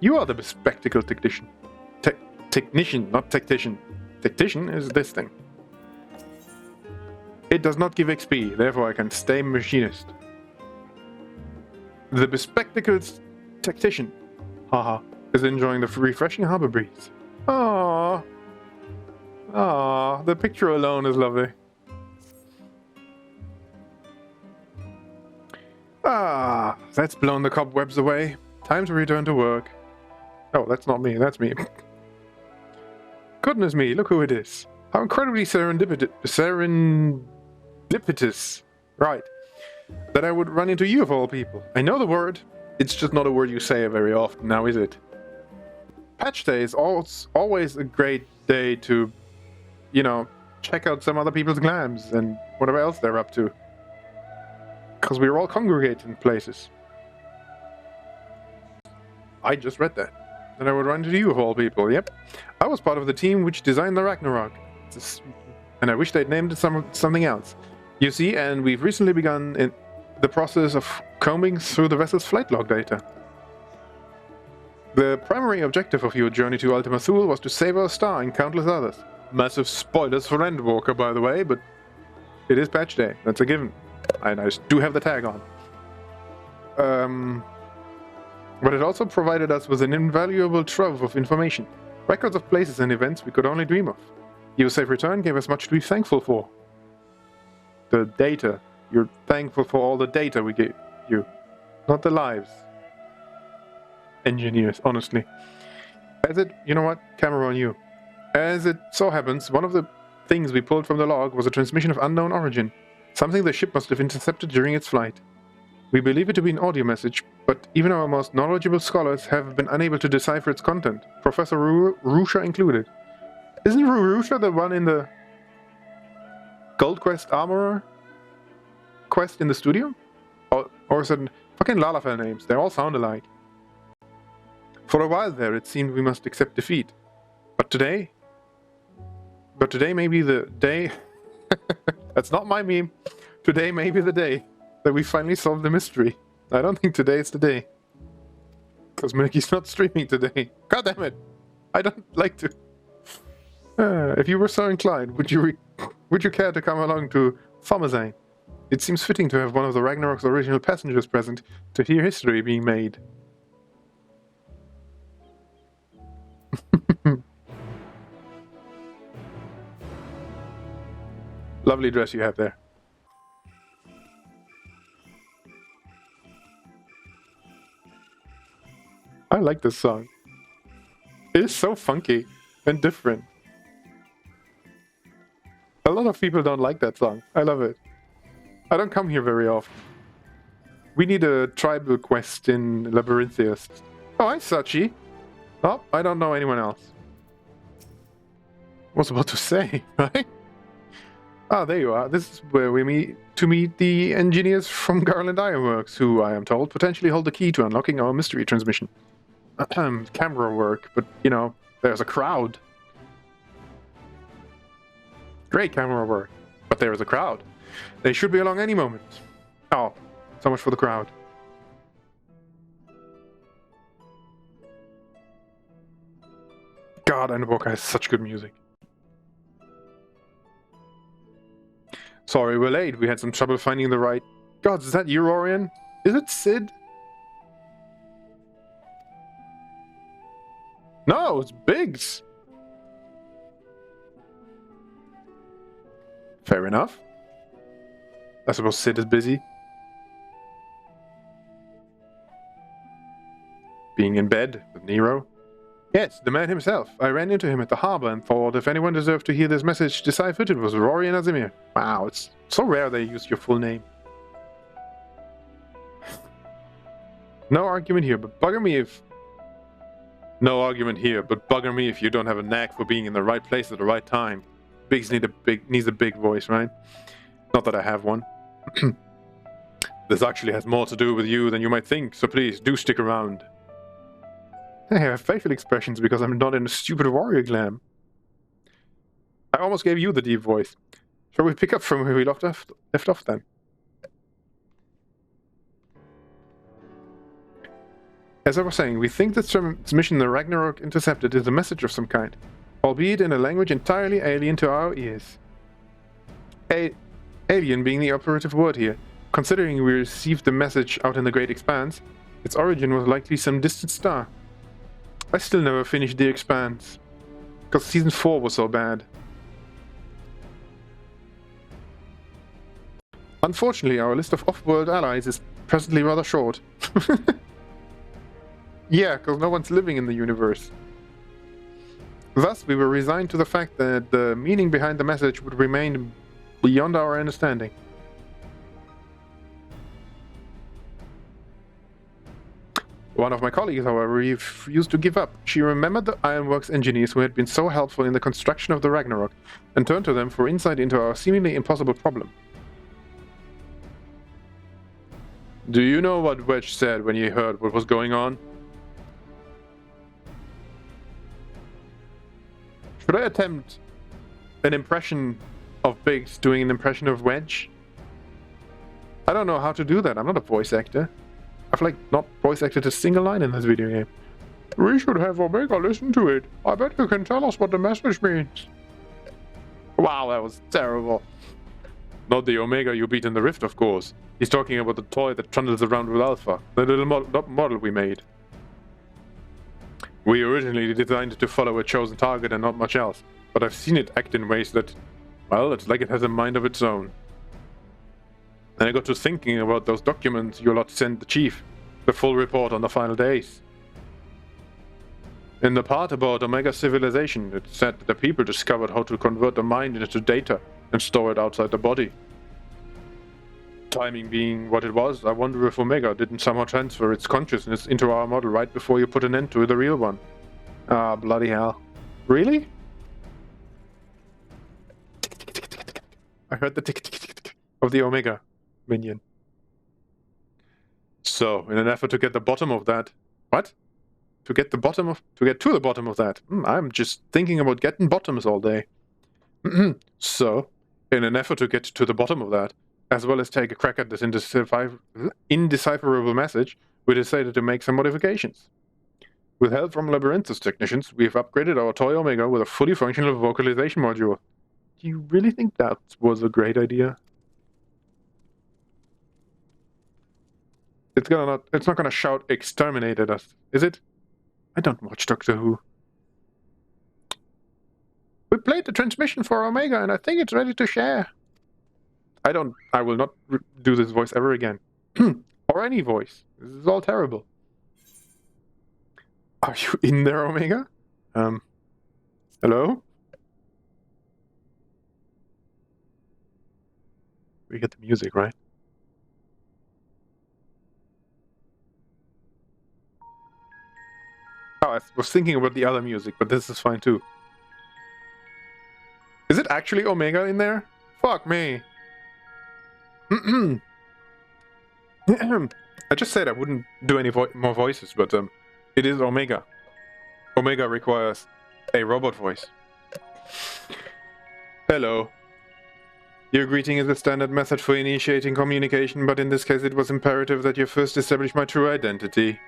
You are the bespectacled technician. Technician, not tactician. Tactician is this thing. It does not give XP, therefore I can stay machinist. The bespectacled tactician, haha, is enjoying the refreshing harbor breeze. Aww. Aww, the picture alone is lovely. Ah, that's blown the cobwebs away. Time to return to work. Oh, that's not me, that's me. Goodness me, look who it is. How incredibly serendipitous. Right. That I would run into you of all people. I know the word. It's just not a word you say very often now, is it? Patchday is always a great day to, you know, check out some other people's glams and whatever else they're up to. Because we're all congregated in places. I just read that. That I would run into you of all people, yep. I was part of the team which designed the Ragnarok. And I wish they'd named it something else. You see, and we've recently begun in the process of combing through the vessel's flight log data. The primary objective of your journey to Ultima Thule was to save our star and countless others. Massive spoilers for Endwalker, by the way, but it is patch day. That's a given. And I do have the tag on. But it also provided us with an invaluable trove of information. Records of places and events we could only dream of. Your safe return gave us much to be thankful for. The data. You're thankful for all the data we gave you. Not the lives. Engineers, honestly. You know what? Camera on you. As it so happens, one of the things we pulled from the log was a transmission of unknown origin. Something the ship must have intercepted during its flight. We believe it to be an audio message, but even our most knowledgeable scholars have been unable to decipher its content, Professor Rusha included. Isn't Rusha the one in the Gold Quest Armorer quest in the studio? Or is it fucking Lalafell names? They all sound alike. For a while there, it seemed we must accept defeat. But today may be the day... That's not my meme. Today may be the day that we finally solve the mystery. I don't think today is the day. Because Milky's not streaming today. God damn it! I don't like to... if you were so inclined, would you care to come along to Thomazane? It seems fitting to have one of the Ragnarok's original passengers present to hear history being made. Lovely dress you have there. I like this song. It is so funky and different. A lot of people don't like that song. I love it. I don't come here very often. We need a tribal quest in Labyrinthius. Oh, hi, Sachi. Oh, I don't know anyone else. I was about to say, right? Ah, there you are. This is where we meet the engineers from Garland Ironworks, who, I am told, potentially hold the key to unlocking our mystery transmission. Camera work, but, you know, there's a crowd. Great camera work, but there is a crowd. They should be along any moment. Oh, so much for the crowd. God, Endwalker has such good music. Sorry, we're late. We had some trouble finding the right... God, is that you, Orion? Is it Sid? No, it's Biggs. Fair enough. I suppose Sid is busy. Being in bed with Nero. Yes, the man himself. I ran into him at the harbor and thought if anyone deserved to hear this message deciphered, it was Rory and Azimir. Wow, it's so rare they use your full name. No argument here, but bugger me if... No argument here, but bugger me if you don't have a knack for being in the right place at the right time. Biggs needs a big voice, right? Not that I have one. This actually has more to do with you than you might think, so please, do stick around. I have facial expressions because I'm not in a stupid warrior glam. I almost gave you the deep voice. Shall we pick up from where we left off then? As I was saying, we think the transmission the Ragnarok intercepted is a message of some kind, albeit in a language entirely alien to our ears. Alien being the operative word here. Considering we received the message out in the great expanse, its origin was likely some distant star. I still never finished The Expanse, because Season 4 was so bad. Unfortunately, our list of off-world allies is presently rather short. Yeah, because no one's living in the universe. Thus, we were resigned to the fact that the meaning behind the message would remain beyond our understanding. One of my colleagues, however, refused to give up. She remembered the Ironworks engineers who had been so helpful in the construction of the Ragnarok, and turned to them for insight into our seemingly impossible problem. Do you know what Wedge said when he heard what was going on? Should I attempt an impression of Biggs doing an impression of Wedge? I don't know how to do that. I'm not a voice actor. I've not voice acted a single line in this video game. We should have Omega listen to it. I bet you can tell us what the message means. Wow, that was terrible. Not the Omega you beat in the Rift, of course. He's talking about the toy that trundles around with Alpha, the little model we made. We originally designed it to follow a chosen target and not much else, but I've seen it act in ways that, well, it's like it has a mind of its own. And I got to thinking about those documents you lot sent the chief, the full report on the final days. In the part about Omega civilization, it said that the people discovered how to convert the mind into data and store it outside the body. Timing being what it was, I wonder if Omega didn't somehow transfer its consciousness into our model right before you put an end to the real one. Ah, bloody hell. Really? I heard the tick of the Omega minion. So, in an effort to get the bottom of that... What? To get to the bottom of that. I'm just thinking about getting bottoms all day. So, in an effort to get to the bottom of that, as well as take a crack at this indecipherable message, we decided to make some modifications. With help from Labyrinthus technicians, we have upgraded our toy Omega with a fully functional vocalization module. Do you really think that was a great idea? It's not gonna shout exterminate at us, is it? I don't watch Doctor Who. We played the transmission for Omega and I think it's ready to share. I will not do this voice ever again. Or any voice. This is all terrible. Are you in there, Omega? Hello? We get the music, right? Oh, I was thinking about the other music, but this is fine too. Is it actually Omega in there? Fuck me. I just said I wouldn't do any more voices, but it is Omega. Omega requires a robot voice. Hello. Your greeting is a standard method for initiating communication, but in this case it was imperative that you first establish my true identity.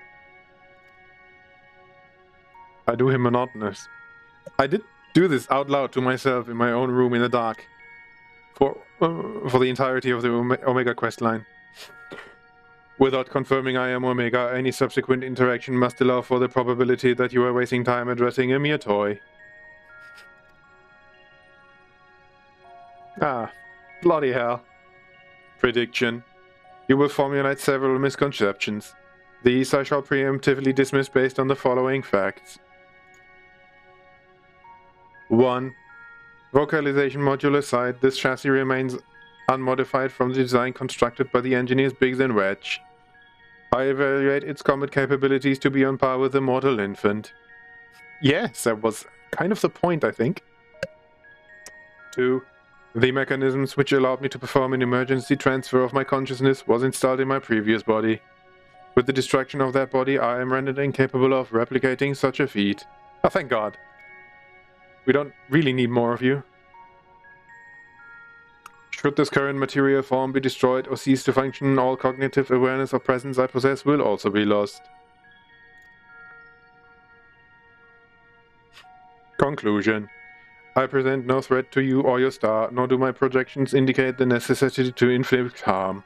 I do him monotonous. I did do this out loud to myself in my own room in the dark. For the entirety of the Omega quest line. Without confirming I am Omega, any subsequent interaction must allow for the probability that you are wasting time addressing a mere toy. Ah, bloody hell. Prediction. You will formulate several misconceptions. These I shall preemptively dismiss based on the following facts. 1. Vocalization module aside, this chassis remains unmodified from the design constructed by the engineers Biggs and Wedge. I evaluate its combat capabilities to be on par with the mortal infant. Yes, that was kind of the point, I think. 2. The mechanisms which allowed me to perform an emergency transfer of my consciousness was installed in my previous body. With the destruction of that body, I am rendered incapable of replicating such a feat. Oh, thank God. We don't really need more of you. Should this current material form be destroyed or cease to function, all cognitive awareness or presence I possess will also be lost. Conclusion. I present no threat to you or your star, nor do my projections indicate the necessity to inflict harm.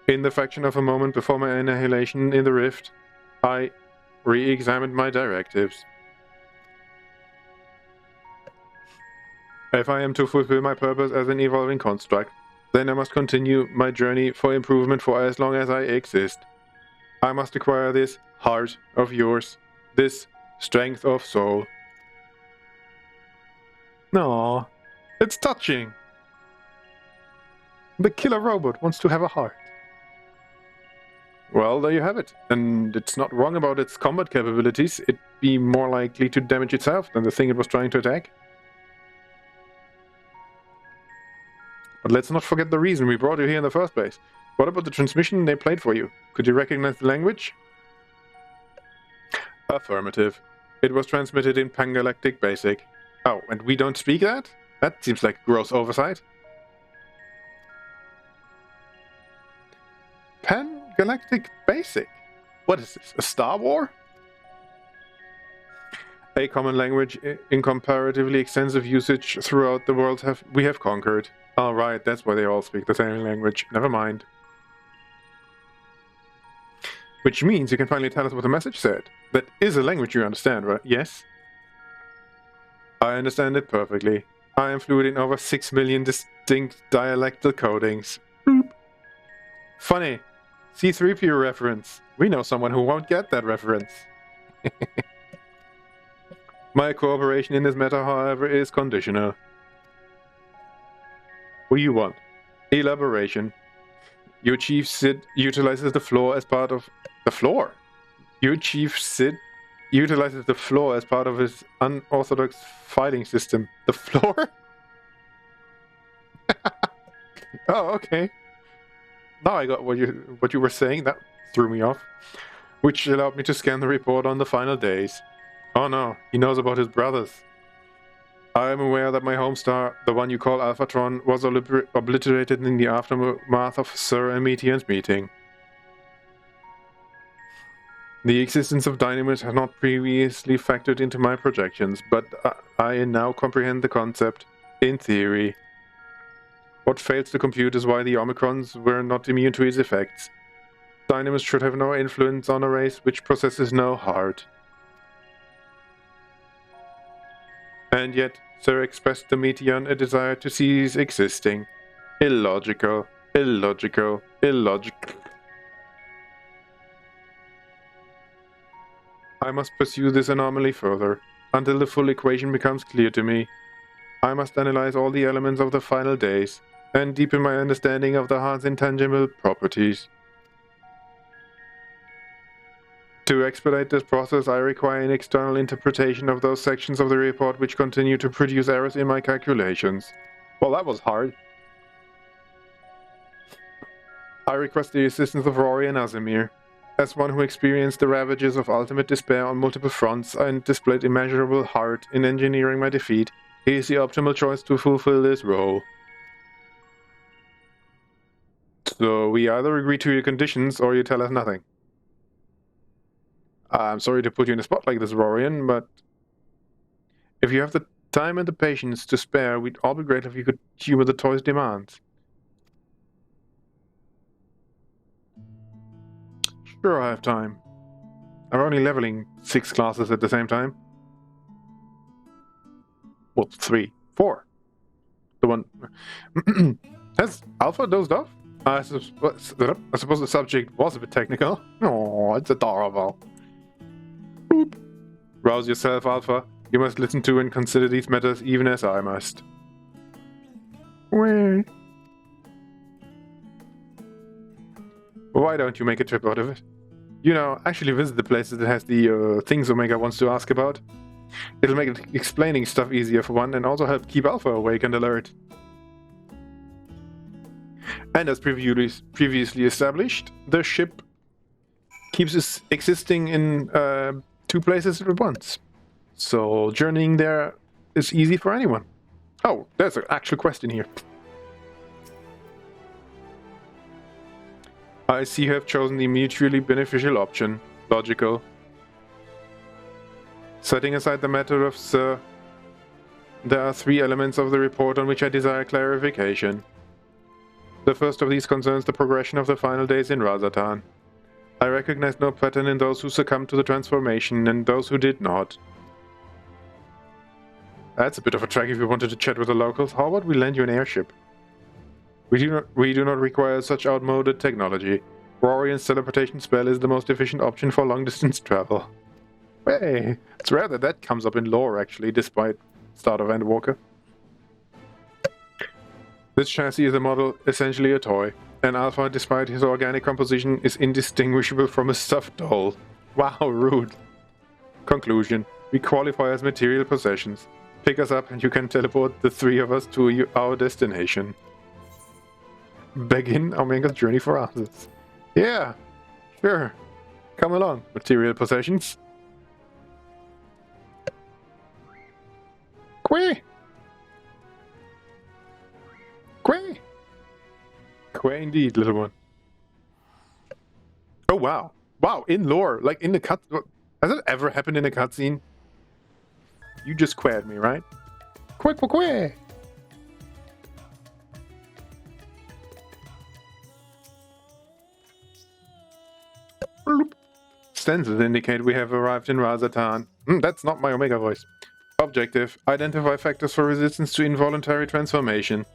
In the fraction of a moment before my annihilation in the rift, I re-examined my directives. If I am to fulfill my purpose as an evolving construct, then I must continue my journey for improvement for as long as I exist. I must acquire this heart of yours, this strength of soul. No, it's touching. The killer robot wants to have a heart. Well, there you have it. And it's not wrong about its combat capabilities. It'd be more likely to damage itself than the thing it was trying to attack. But let's not forget the reason we brought you here in the first place. What about the transmission they played for you? Could you recognize the language? Affirmative. It was transmitted in Pangalactic Basic. Oh, and we don't speak that? That seems like gross oversight. Pangalactic Basic? What is this, a Star War? A common language in comparatively extensive usage throughout the world we have conquered. Alright, that's why they all speak the same language. Never mind. Which means you can finally tell us what the message said. That is a language you understand, right? Yes? I understand it perfectly. I am fluent in over 6 million distinct dialectal codings. Boop. Funny. C-3PO reference. We know someone who won't get that reference. My cooperation in this matter, however, is conditional. What do you want? Elaboration. Your chief Sid utilizes the floor as part of... The floor? Your chief Sid utilizes the floor as part of his unorthodox filing system. The floor? Oh, okay. Now I got what you were saying. That threw me off. Which allowed me to scan the report on the final days. Oh no, he knows about his brothers. I am aware that my home star, the one you call Alphatron, was obliterated in the aftermath of Sir Amition's meeting. The existence of dynamite had not previously factored into my projections, but I now comprehend the concept, in theory. What fails to compute is why the Omicrons were not immune to its effects. Dynamite should have no influence on a race which possesses no heart. And yet, Sir expressed to Meteon a desire to cease existing. Illogical, illogical, illogical. I must pursue this anomaly further, until the full equation becomes clear to me. I must analyze all the elements of the final days, and deepen my understanding of the heart's intangible properties. To expedite this process, I require an external interpretation of those sections of the report which continue to produce errors in my calculations. Well, that was hard. I request the assistance of Rory and Azimir. As one who experienced the ravages of ultimate despair on multiple fronts and displayed immeasurable heart in engineering my defeat, he is the optimal choice to fulfill this role. So we either agree to your conditions or you tell us nothing. I'm sorry to put you in a spot like this, Rorian, but if you have the time and the patience to spare, we'd all be grateful if you could humor the toy's demands. Sure, I have time. I'm only leveling 6 classes at the same time. Well, 3, 4. The one... Has Alpha dozed off? I suppose the subject was a bit technical. Oh, it's adorable. Boop. Rouse yourself, Alpha. You must listen to and consider these matters even as I must. Wait. Why don't you make a trip out of it? You know, actually visit the places that has the things Omega wants to ask about. It'll make explaining stuff easier for one, and also help keep Alpha awake and alert. And as previously established, the ship keeps existing in 2 places at once. So journeying there is easy for anyone. Oh, there's an actual question here. I see you have chosen the mutually beneficial option. Logical. Setting aside the matter of Sir, there are 3 elements of the report on which I desire clarification. The first of these concerns the progression of the final days in Razatan. I recognize no pattern in those who succumbed to the transformation and those who did not. That's a bit of a track if you wanted to chat with the locals. How about we lend you an airship? We do not require such outmoded technology. Rorian's teleportation spell is the most efficient option for long-distance travel. Hey, it's rare that that comes up in lore, actually, despite start of Endwalker. This chassis is a model, essentially a toy, and Alpha, despite his organic composition, is indistinguishable from a stuffed doll. Wow, rude. Conclusion. We qualify as material possessions. Pick us up and you can teleport the 3 of us to our destination. Begin Omega's journey for others. Yeah, sure. Come along, material possessions. Quay! Quay! Quay indeed, little one. Oh wow. Wow, in lore, like in the cut... Has it ever happened in a cutscene? You just quaid me, right? Quay! Sensors indicate we have arrived in Razatan. That's not my Omega voice. Objective. Identify factors for resistance to involuntary transformation.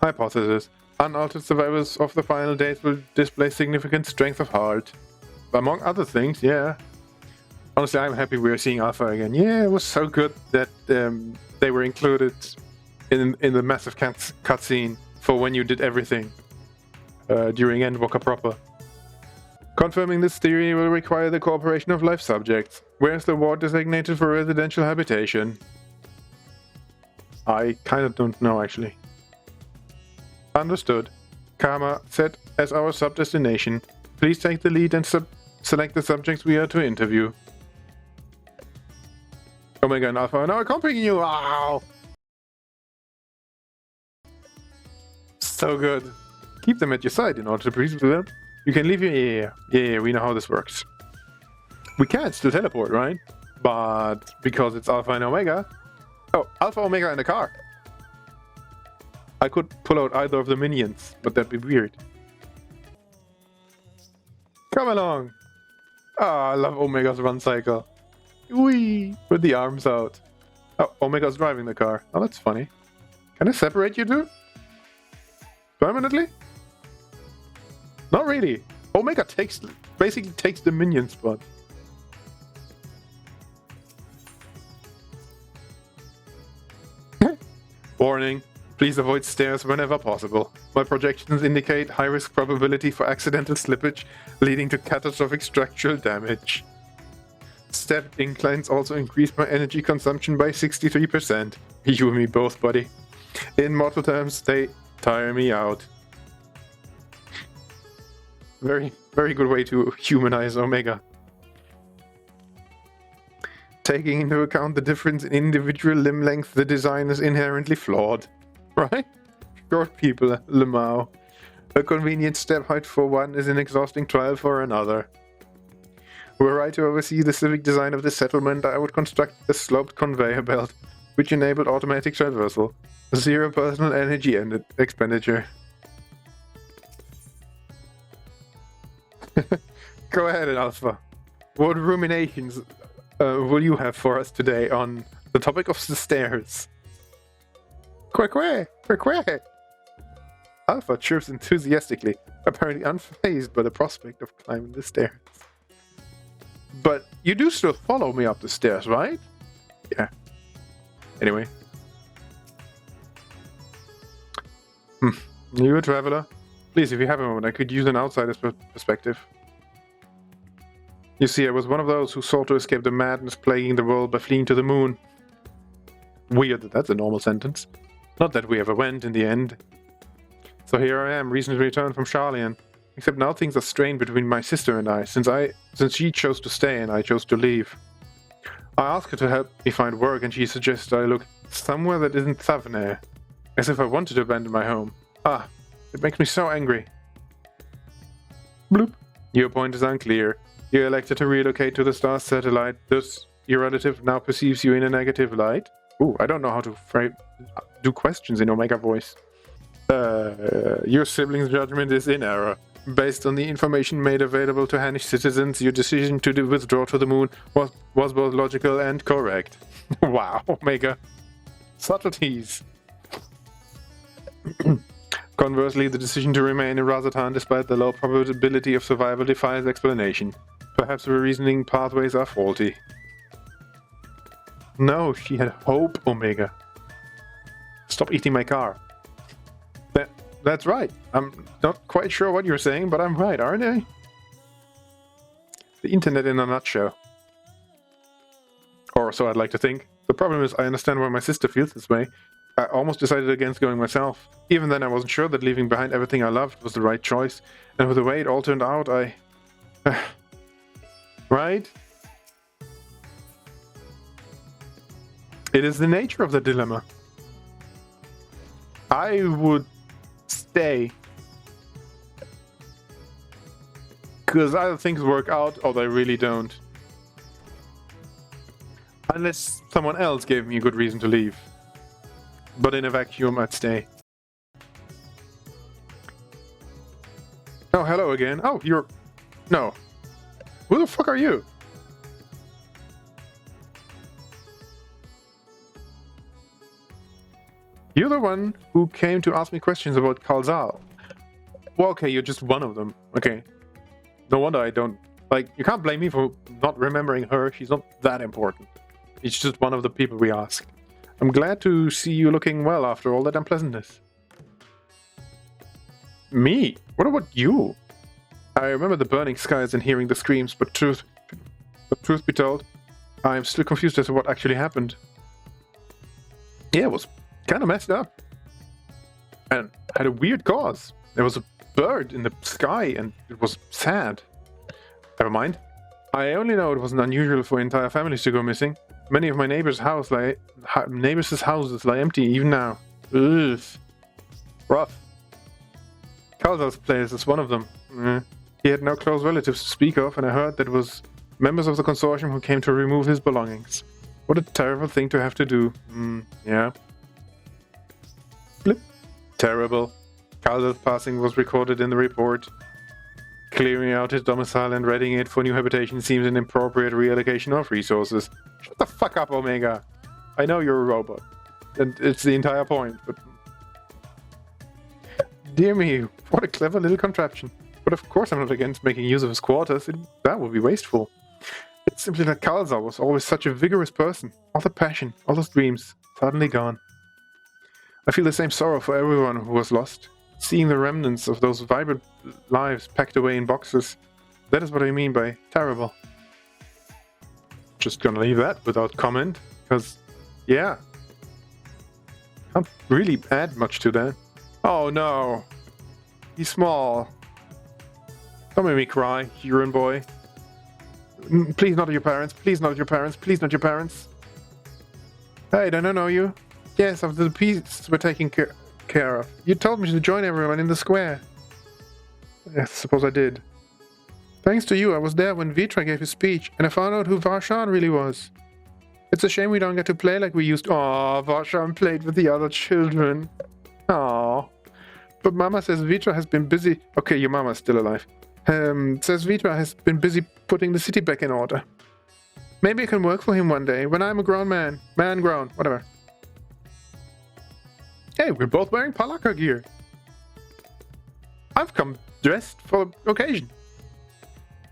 Hypothesis. Unaltered survivors of the final days will display significant strength of heart. Among other things, yeah. Honestly, I'm happy we're seeing Alpha again. Yeah, it was so good that they were included in the massive cutscene for when you did everything during Endwalker proper. Confirming this theory will require the cooperation of life subjects. Where's the ward designated for residential habitation? I kind of don't know, actually. Understood. Karma set as our sub-destination. Please take the lead and select the subjects we are to interview. Omega and Alpha are now accompanying you! Wow! So good. Keep them at your side in order to breathe to them. You can leave your... Yeah, we know how this works. We can still teleport, right? But because it's Alpha and Omega... Oh, Alpha, Omega, and a car. I could pull out either of the minions, but that'd be weird. Come along! Ah, I love Omega's run cycle. Whee! With the arms out. Oh, Omega's driving the car. Oh, that's funny. Can I separate you two? Permanently? Not really. Omega basically takes the minion spot. Warning. Please avoid stairs whenever possible. My projections indicate high risk probability for accidental slippage, leading to catastrophic structural damage. Step inclines also increase my energy consumption by 63%. You and me both, buddy. In mortal terms, they tire me out. Very, very good way to humanize Omega. Taking into account the difference in individual limb length, the design is inherently flawed. Right? Short people, Lemao. A convenient step height for one is an exhausting trial for another. Were I to oversee the civic design of this settlement, I would construct a sloped conveyor belt, which enabled automatic traversal. 0 personal energy expenditure. Go ahead, Alpha. What ruminations will you have for us today on the topic of the stairs? Quay! Alpha chirps enthusiastically, apparently unfazed by the prospect of climbing the stairs. But you do still follow me up the stairs, right? Yeah. Anyway. You a traveler? Please, if you have a moment, I could use an outsider's perspective. You see, I was one of those who sought to escape the madness plaguing the world by fleeing to the moon. Weird that that's a normal sentence. Not that we ever went in the end. So here I am, recently returned from Charlian. Except now things are strained between my sister and I, since she chose to stay and I chose to leave. I asked her to help me find work and she suggested I look somewhere that isn't Thavnair, as if I wanted to abandon my home. Ah, it makes me so angry. Bloop. Your point is unclear. You elected to relocate to the star satellite, thus your relative now perceives you in a negative light. Ooh, I don't know how to do questions in Omega voice. Your sibling's judgment is in error. Based on the information made available to Hannish citizens, your decision to withdraw to the moon was both logical and correct. Wow, Omega. Subtleties. Conversely, the decision to remain in Razatan despite the low probability of survival defies explanation. Perhaps the reasoning pathways are faulty. No, she had hope, Omega. Stop eating my car. That's right. I'm not quite sure what you're saying, but I'm right, aren't I? The internet in a nutshell. Or so I'd like to think. The problem is I understand why my sister feels this way. I almost decided against going myself. Even then I wasn't sure that leaving behind everything I loved was the right choice. And with the way it all turned out, I... Right? It is the nature of the dilemma. I would stay. Because either things work out or they really don't. Unless someone else gave me a good reason to leave. But in a vacuum, I'd stay. Oh, hello again. Oh, you're... No. Who the fuck are you? You're the one who came to ask me questions about Kalzal. Well, okay, you're just one of them. Okay. No wonder I don't... Like, you can't blame me for not remembering her. She's not that important. It's just one of the people we asked. I'm glad to see you looking well after all that unpleasantness. Me? What about you? I remember the burning skies and hearing the screams, but truth be told, I'm still confused as to what actually happened. Yeah, it was kind of messed up. And had a weird cause. There was a bird in the sky and it was sad. Never mind. I only know it wasn't unusual for entire families to go missing. Many of my neighbors' houses lie empty even now. Ugh. Rough. Kalzal's place is one of them. He had no close relatives to speak of, and I heard that it was members of the consortium who came to remove his belongings. What a terrible thing to have to do. Yeah. Blip. Terrible. Kalzal's passing was recorded in the report. Clearing out his domicile and readying it for new habitation seems an appropriate reallocation of resources. Shut the fuck up, Omega. I know you're a robot. And it's the entire point, but... Dear me, what a clever little contraption. But of course I'm not against making use of his quarters. That would be wasteful. It's simply that Kalzal was always such a vigorous person. All the passion, all those dreams, suddenly gone. I feel the same sorrow for everyone who was lost. Seeing the remnants of those vibrant lives packed away in boxes. That is what I mean by terrible. Just gonna leave that without comment, because, yeah. Can't really add much to that. Oh no. He's small. Don't make me cry, urine boy. Please not your parents, please not your parents, please not your parents. Hey, don't I know you? Yes, after the pieces were taken care of. You told me to join everyone in the square. Yes, suppose I did. Thanks to you, I was there when Vitra gave his speech, and I found out who Varshan really was. It's a shame we don't get to play like we used to. Aww, Varshan played with the other children. Aww. But Mama says Vitra has been busy... Okay, your Mama's still alive. Says Vitra has been busy putting the city back in order. Maybe I can work for him one day, when I'm a grown man. Man grown, whatever. Hey, we're both wearing Palaka gear. I've come dressed for the occasion.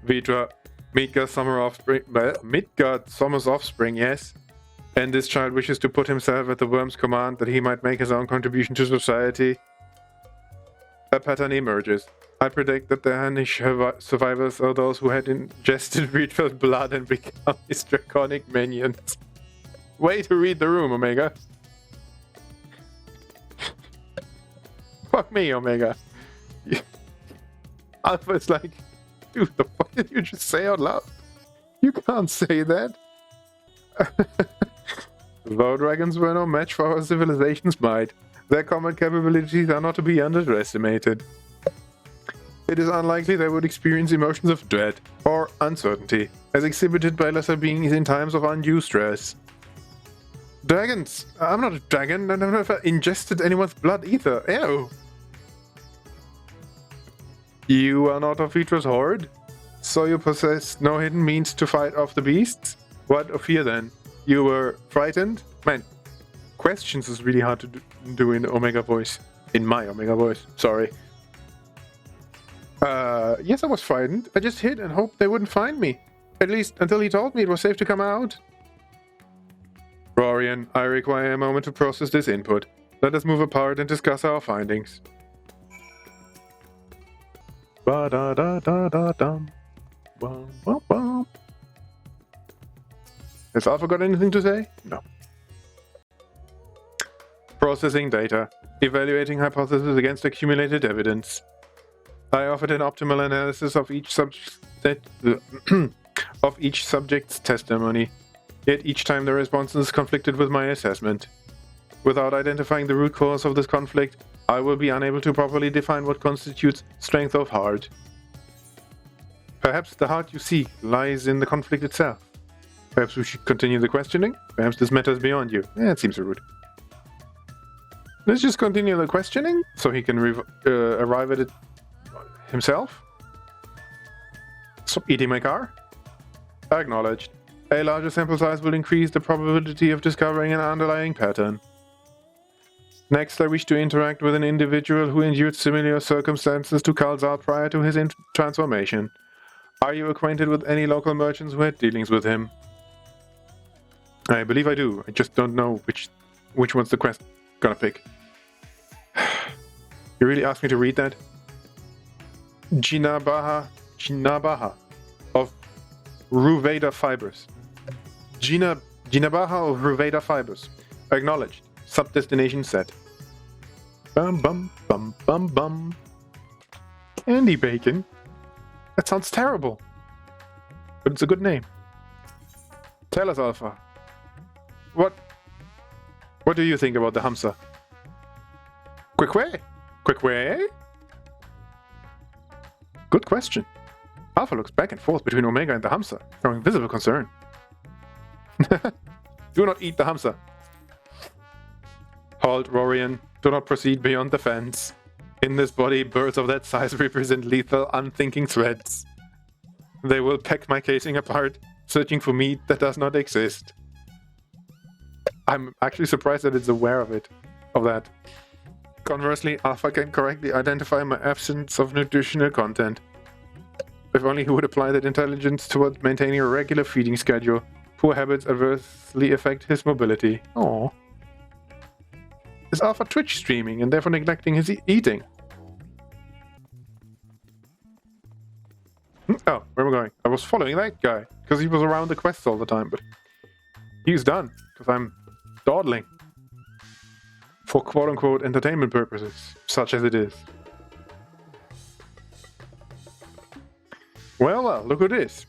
Vitra, Midgard Summer's offspring, yes. And this child wishes to put himself at the worm's command that he might make his own contribution to society. A pattern emerges. I predict that the Hannish survivors are those who had ingested Vitra's blood and become his draconic minions. Way to read the room, Omega. Fuck me, Omega. Alpha's like, dude, the fuck did you just say out loud? You can't say that. Though dragons were no match for our civilization's might, their combat capabilities are not to be underestimated. it is unlikely they would experience emotions of dread or uncertainty, as exhibited by lesser beings in times of undue stress. Dragons! I'm not a dragon, and I've never ingested anyone's blood either. Ew! You are not of Vitra's horde? So you possess no hidden means to fight off the beasts? What of fear then? You were frightened? Man, questions is really hard to do in Omega voice. In my Omega voice, sorry. Yes, I was frightened. I just hid and hoped they wouldn't find me. At least until he told me it was safe to come out. Rorian, I require a moment to process this input. Let us move apart and discuss our findings. Ba-da-da-da-da-dum. Bum, bum, bum. Has Alpha got anything to say? No. Processing data. Evaluating hypotheses against accumulated evidence. I offered an optimal analysis of each subject's testimony, yet each time the responses conflicted with my assessment. Without identifying the root cause of this conflict, I will be unable to properly define what constitutes strength of heart. Perhaps the heart you seek lies in the conflict itself. Perhaps we should continue the questioning? Perhaps this matters beyond you. It seems rude. Let's just continue the questioning, so he can arrive at it himself. Stop eating my car. Acknowledged. A larger sample size will increase the probability of discovering an underlying pattern. Next, I wish to interact with an individual who endured similar circumstances to Khalzal prior to his transformation. Are you acquainted with any local merchants who had dealings with him? I believe I do. I just don't know which one's the quest gonna pick. You really asked me to read that? Jinabaha of Ruveda Fibers. Jinabaha of Ruveda Fibers. Acknowledged. Sub-destination set. Bum bum bum bum bum. Candy bacon? That sounds terrible. But it's a good name. Tell us, Alpha. What do you think about the Hamsa? Quick way? Quick way? Good question. Alpha looks back and forth between Omega and the Hamsa, showing visible concern. Do not eat the Hamsa. Halt, Rorian. Do not proceed beyond the fence. In this body, birds of that size represent lethal, unthinking threats. They will peck my casing apart, searching for meat that does not exist. I'm actually surprised that it's aware of that. Conversely, Alpha can correctly identify my absence of nutritional content. If only he would apply that intelligence towards maintaining a regular feeding schedule, poor habits adversely affect his mobility. Aww. Is Alpha Twitch streaming and therefore neglecting his eating? Oh, where am I going? I was following that guy, because he was around the quests all the time, but he's done, because I'm dawdling. For quote-unquote entertainment purposes, such as it is. Well, look who it is.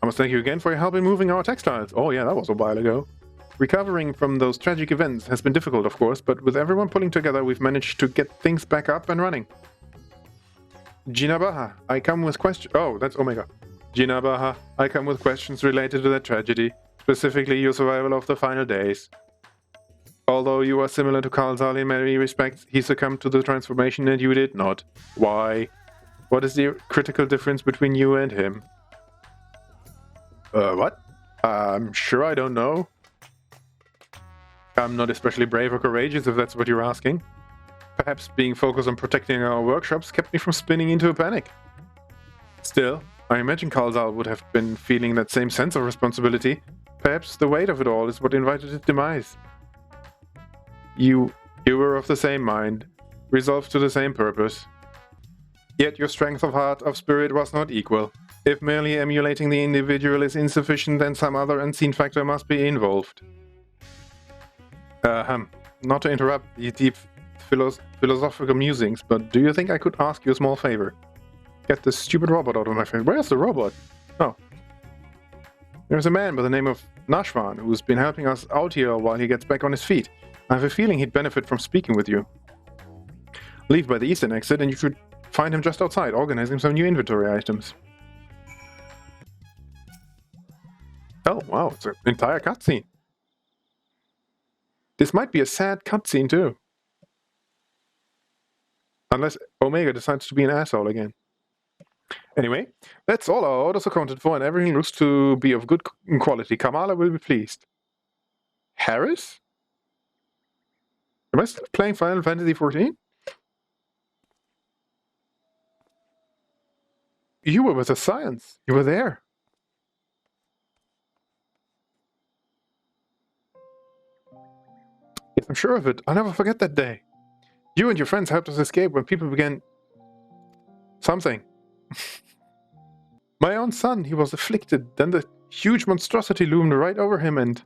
I must thank you again for your help in moving our textiles. Oh yeah, that was a while ago. Recovering from those tragic events has been difficult, of course, but with everyone pulling together, we've managed to get things back up and running. Jinabaha, I come with questions. Oh, that's Omega. Jinabaha, I come with questions related to that tragedy, specifically your survival of the final days. Although you are similar to Khalzal in many respects, he succumbed to the transformation and you did not. Why? What is the critical difference between you and him? What? I'm sure I don't know. I'm not especially brave or courageous, if that's what you're asking. Perhaps being focused on protecting our workshops kept me from spinning into a panic. Still, I imagine Khalzal would have been feeling that same sense of responsibility. Perhaps the weight of it all is what invited his demise. You were of the same mind, resolved to the same purpose. Yet your strength of heart, of spirit was not equal. If merely emulating the individual is insufficient, then some other unseen factor must be involved. Not to interrupt the deep philosophical musings, but do you think I could ask you a small favor? Get this stupid robot out of my face. Where's the robot? Oh. There's a man by the name of Nashvan who's been helping us out here while he gets back on his feet. I have a feeling he'd benefit from speaking with you. Leave by the eastern exit and you should find him just outside, organizing some new inventory items. Oh, wow, it's an entire cutscene. This might be a sad cutscene, too. Unless Omega decides to be an asshole again. Anyway, that's all our orders accounted for, and everything looks to be of good quality. Kamala will be pleased. Harris? Am I still playing Final Fantasy XIV? You were with the science. You were there. Yes, I'm sure of it. I'll never forget that day. You and your friends helped us escape when people began... something. My own son, he was afflicted. Then the huge monstrosity loomed right over him, and...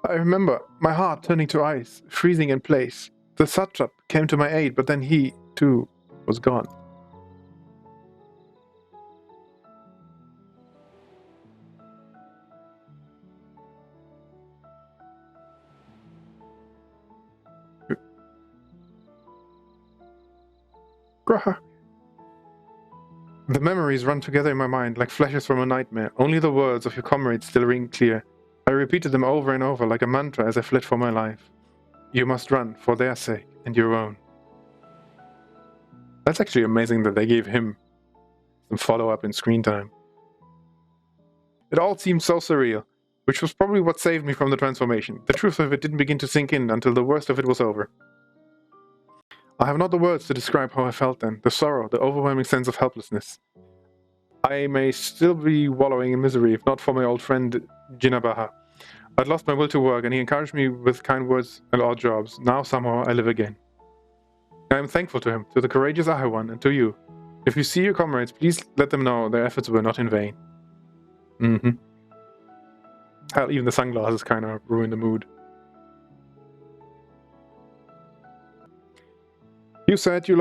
I remember my heart turning to ice, freezing in place. The satrap came to my aid, but then he, too, was gone. Graha. The memories run together in my mind like flashes from a nightmare. Only the words of your comrades still ring clear. I repeated them over and over like a mantra as I fled for my life. You must run for their sake and your own. That's actually amazing that they gave him some follow-up in screen time. It all seemed so surreal, which was probably what saved me from the transformation. The truth of it didn't begin to sink in until the worst of it was over. I have not the words to describe how I felt then, the sorrow, the overwhelming sense of helplessness. I may still be wallowing in misery if not for my old friend Jinabaha. I'd lost my will to work and he encouraged me with kind words and odd jobs. Now somehow I live again. I am thankful to him, to the courageous Ahawan, and to you. If you see your comrades, please let them know their efforts were not in vain. Hell, even the sunglasses kind of ruined the mood. You said you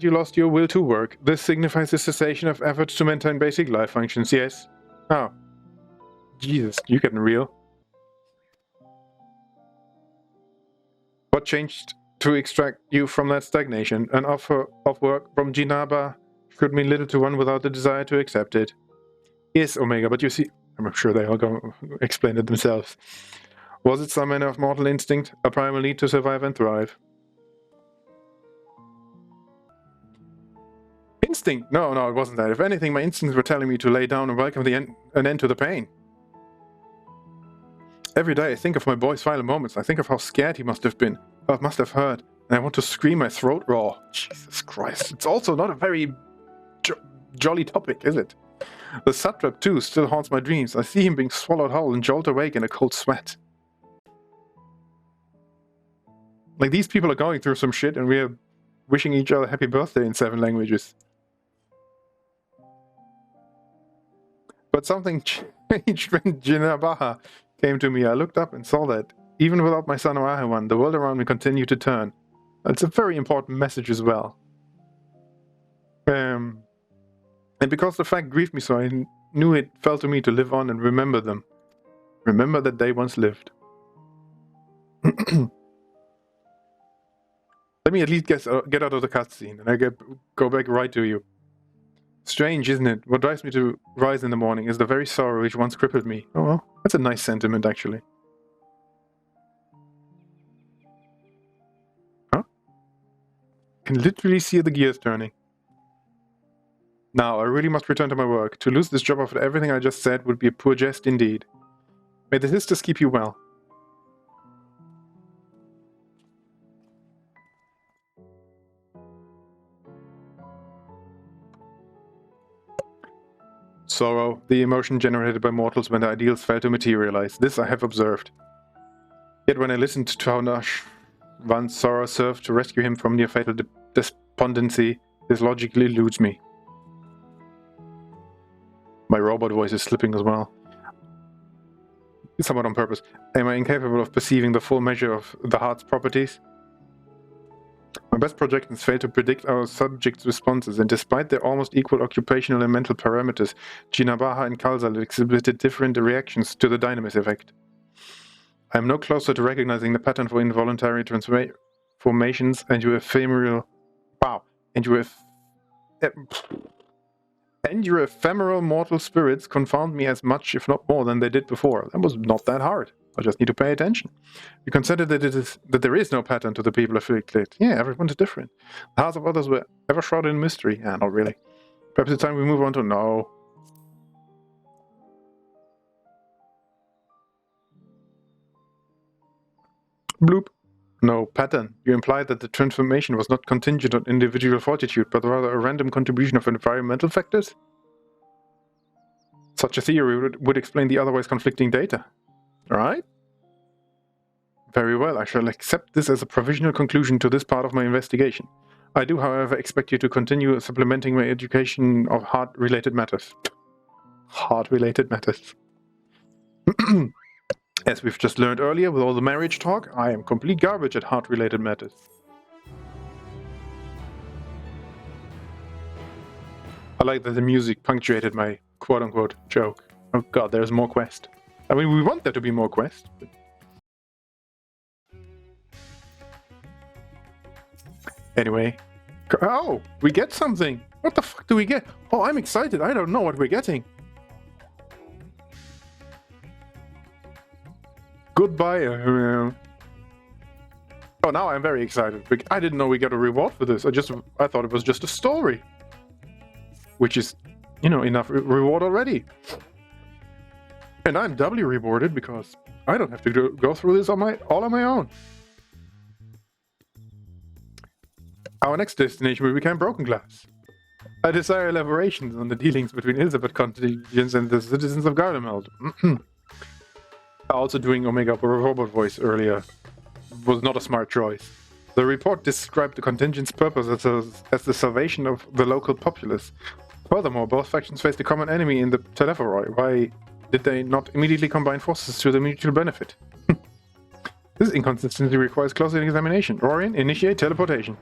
lost your will to work. This signifies the cessation of efforts to maintain basic life functions, yes? Oh. Jesus, you're getting real. What changed to extract you from that stagnation? An offer of work from Jinaba could mean little to one without the desire to accept it. Yes, Omega, but you see... I'm sure they all go explain it themselves. Was it some manner of mortal instinct, a primal need to survive and thrive? Instinct? No, it wasn't that. If anything, my instincts were telling me to lay down and welcome an end to the pain. Every day I think of my boy's final moments. I think of how scared he must have been, how it must have hurt, and I want to scream my throat raw. Jesus Christ. It's also not a very jolly topic, is it? The satrap, too, still haunts my dreams. I see him being swallowed whole and jolt awake in a cold sweat. Like, these people are going through some shit and we are wishing each other happy birthday in 7 languages. But something changed when Jinabaha came to me. I looked up and saw that, even without my son Ahawan, the world around me continued to turn. It's a very important message as well. And because the fact grieved me so, I knew it fell to me to live on and remember them. Remember that they once lived. Let me at least get out of the cutscene, and I go back right to you. Strange, isn't it? What drives me to rise in the morning is the very sorrow which once crippled me. Oh well, that's a nice sentiment, actually. Huh? I can literally see the gears turning. Now, I really must return to my work. To lose this job after everything I just said would be a poor jest indeed. May the sisters keep you well. Sorrow, the emotion generated by mortals when their ideals fail to materialize. This I have observed. Yet when I listened to how Nash once sorrow served to rescue him from near fatal despondency, this logically eludes me. My robot voice is slipping as well. Somewhat on purpose. Am I incapable of perceiving the full measure of the heart's properties? My best projections fail to predict our subjects' responses, and despite their almost equal occupational and mental parameters, Jinabaha and Kalsal exhibited different reactions to the dynamis effect. I am no closer to recognizing the pattern for involuntary transformations and your ephemeral And your ephemeral mortal spirits confound me as much, if not more, than they did before. That was not that hard. I just need to pay attention. You consider that there is no pattern to the people afflicted. Yeah, everyone's different. The hearts of others were ever shrouded in mystery. Yeah, not really. Perhaps it's time we move on to no. Bloop. No pattern. You implied that the transformation was not contingent on individual fortitude, but rather a random contribution of environmental factors? Such a theory would explain the otherwise conflicting data. Alright? Very well, I shall accept this as a provisional conclusion to this part of my investigation. I do, however, expect you to continue supplementing my education of heart-related matters. Heart-related matters. As we've just learned earlier with all the marriage talk, I am complete garbage at heart-related matters. I like that the music punctuated my quote-unquote joke. Oh god, there's more quest. I mean, we want there to be more quest. But... Anyway. Oh, we get something! What the fuck do we get? Oh, I'm excited. I don't know what we're getting. Goodbye. Oh, now I'm very excited. I didn't know we got a reward for this. I thought it was just a story. Which is, you know, enough reward already. And I'm doubly rewarded because I don't have to go through this all on my own. Our next destination will become Broken Glass. I desire elaborations on the dealings between Elizabeth contingents and the citizens of Garlemald. Also doing Omega robot voice earlier was not a smart choice. The report described the contingent's purpose as the salvation of the local populace. Furthermore, both factions faced a common enemy in the Telephoroi. Why did they not immediately combine forces to their mutual benefit? This inconsistency requires closer examination. Rorian, initiate teleportation.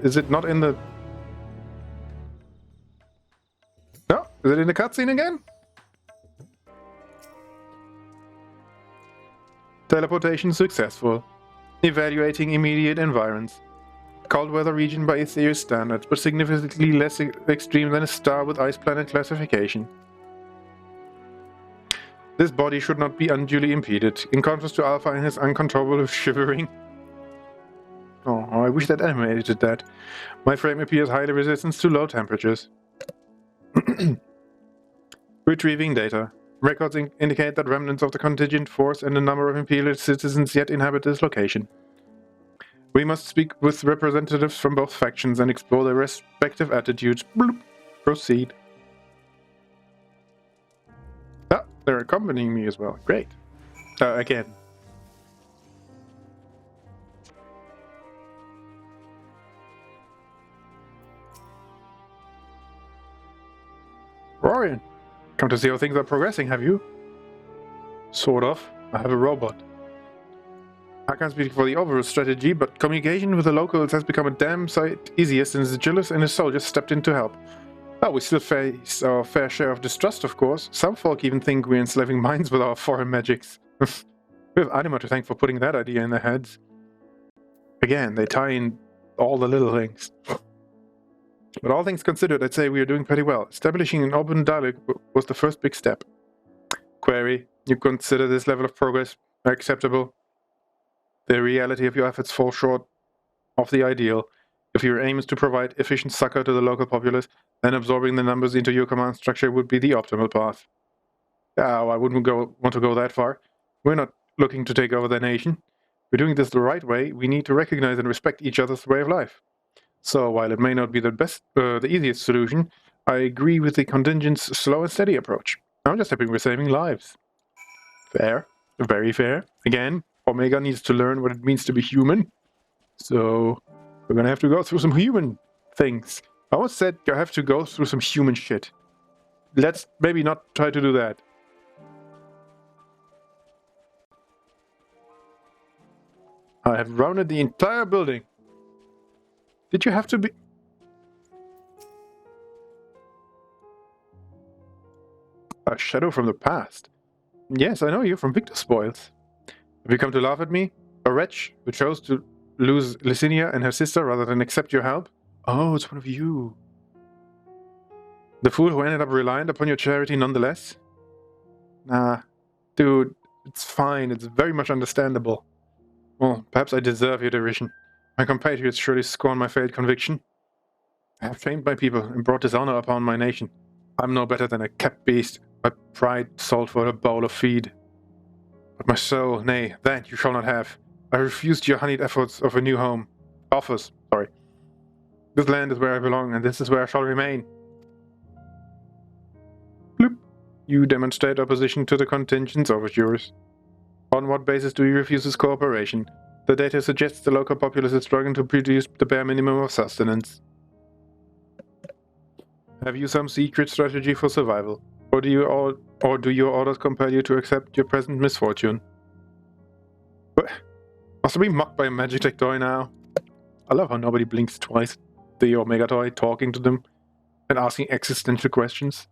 Is it not in the... No? Is it in the cutscene again? Teleportation successful. Evaluating immediate environs. Cold weather region by Aetherius standards, but significantly less extreme than a star with ice planet classification. This body should not be unduly impeded, in contrast to Alpha and his uncontrollable shivering. Oh, I wish that animated did that. My frame appears highly resistant to low temperatures. Retrieving data. Records indicate that remnants of the contingent force and a number of Imperial citizens yet inhabit this location. We must speak with representatives from both factions and explore their respective attitudes. Bloop. Proceed. Ah, they're accompanying me as well. Great. Again. Rorian, come to see how things are progressing, have you? Sort of. I have a robot. I can't speak for the overall strategy, but communication with the locals has become a damn sight easier since Gillis and his soldiers stepped in to help. Well, we still face our fair share of distrust, of course. Some folk even think we're enslaving minds with our foreign magics. We have Anima to thank for putting that idea in their heads. Again, they tie in all the little things. But all things considered, I'd say we are doing pretty well. Establishing an open dialogue was the first big step. Query, you consider this level of progress acceptable? The reality of your efforts falls short of the ideal. If your aim is to provide efficient succor to the local populace, then absorbing the numbers into your command structure would be the optimal path. Oh, I wouldn't want to go that far. We're not looking to take over the nation. We're doing this the right way. We need to recognize and respect each other's way of life. So, while it may not be the easiest solution, I agree with the contingent's slow and steady approach. I'm just happy we're saving lives. Fair. Very fair. Again, Omega needs to learn what it means to be human. So, we're gonna have to go through some human things. I almost said I have to go through some human shit. Let's maybe not try to do that. I have rounded the entire building. Did you have to be... A shadow from the past? Yes, I know you from Victor Spoils. Have you come to laugh at me? A wretch who chose to lose Licinia and her sister rather than accept your help? Oh, it's one of you. The fool who ended up reliant upon your charity nonetheless? Nah, dude, it's fine. It's very much understandable. Well, perhaps I deserve your derision. My compatriots surely scorn my failed conviction. I have shamed my people and brought dishonor upon my nation. I'm no better than a kept beast, my pride sold for a bowl of feed. But my soul, nay, that you shall not have. I refused your honeyed efforts of a new home. Offers, sorry. This land is where I belong, and this is where I shall remain. Bloop. You demonstrate opposition to the contingent's overtures. On what basis do you refuse this cooperation? The data suggests the local populace is struggling to produce the bare minimum of sustenance. Have you some secret strategy for survival? Or do your orders compel you to accept your present misfortune? What? Must I be mocked by a Magitech toy now? I love how nobody blinks twice. The Omega toy talking to them and asking existential questions.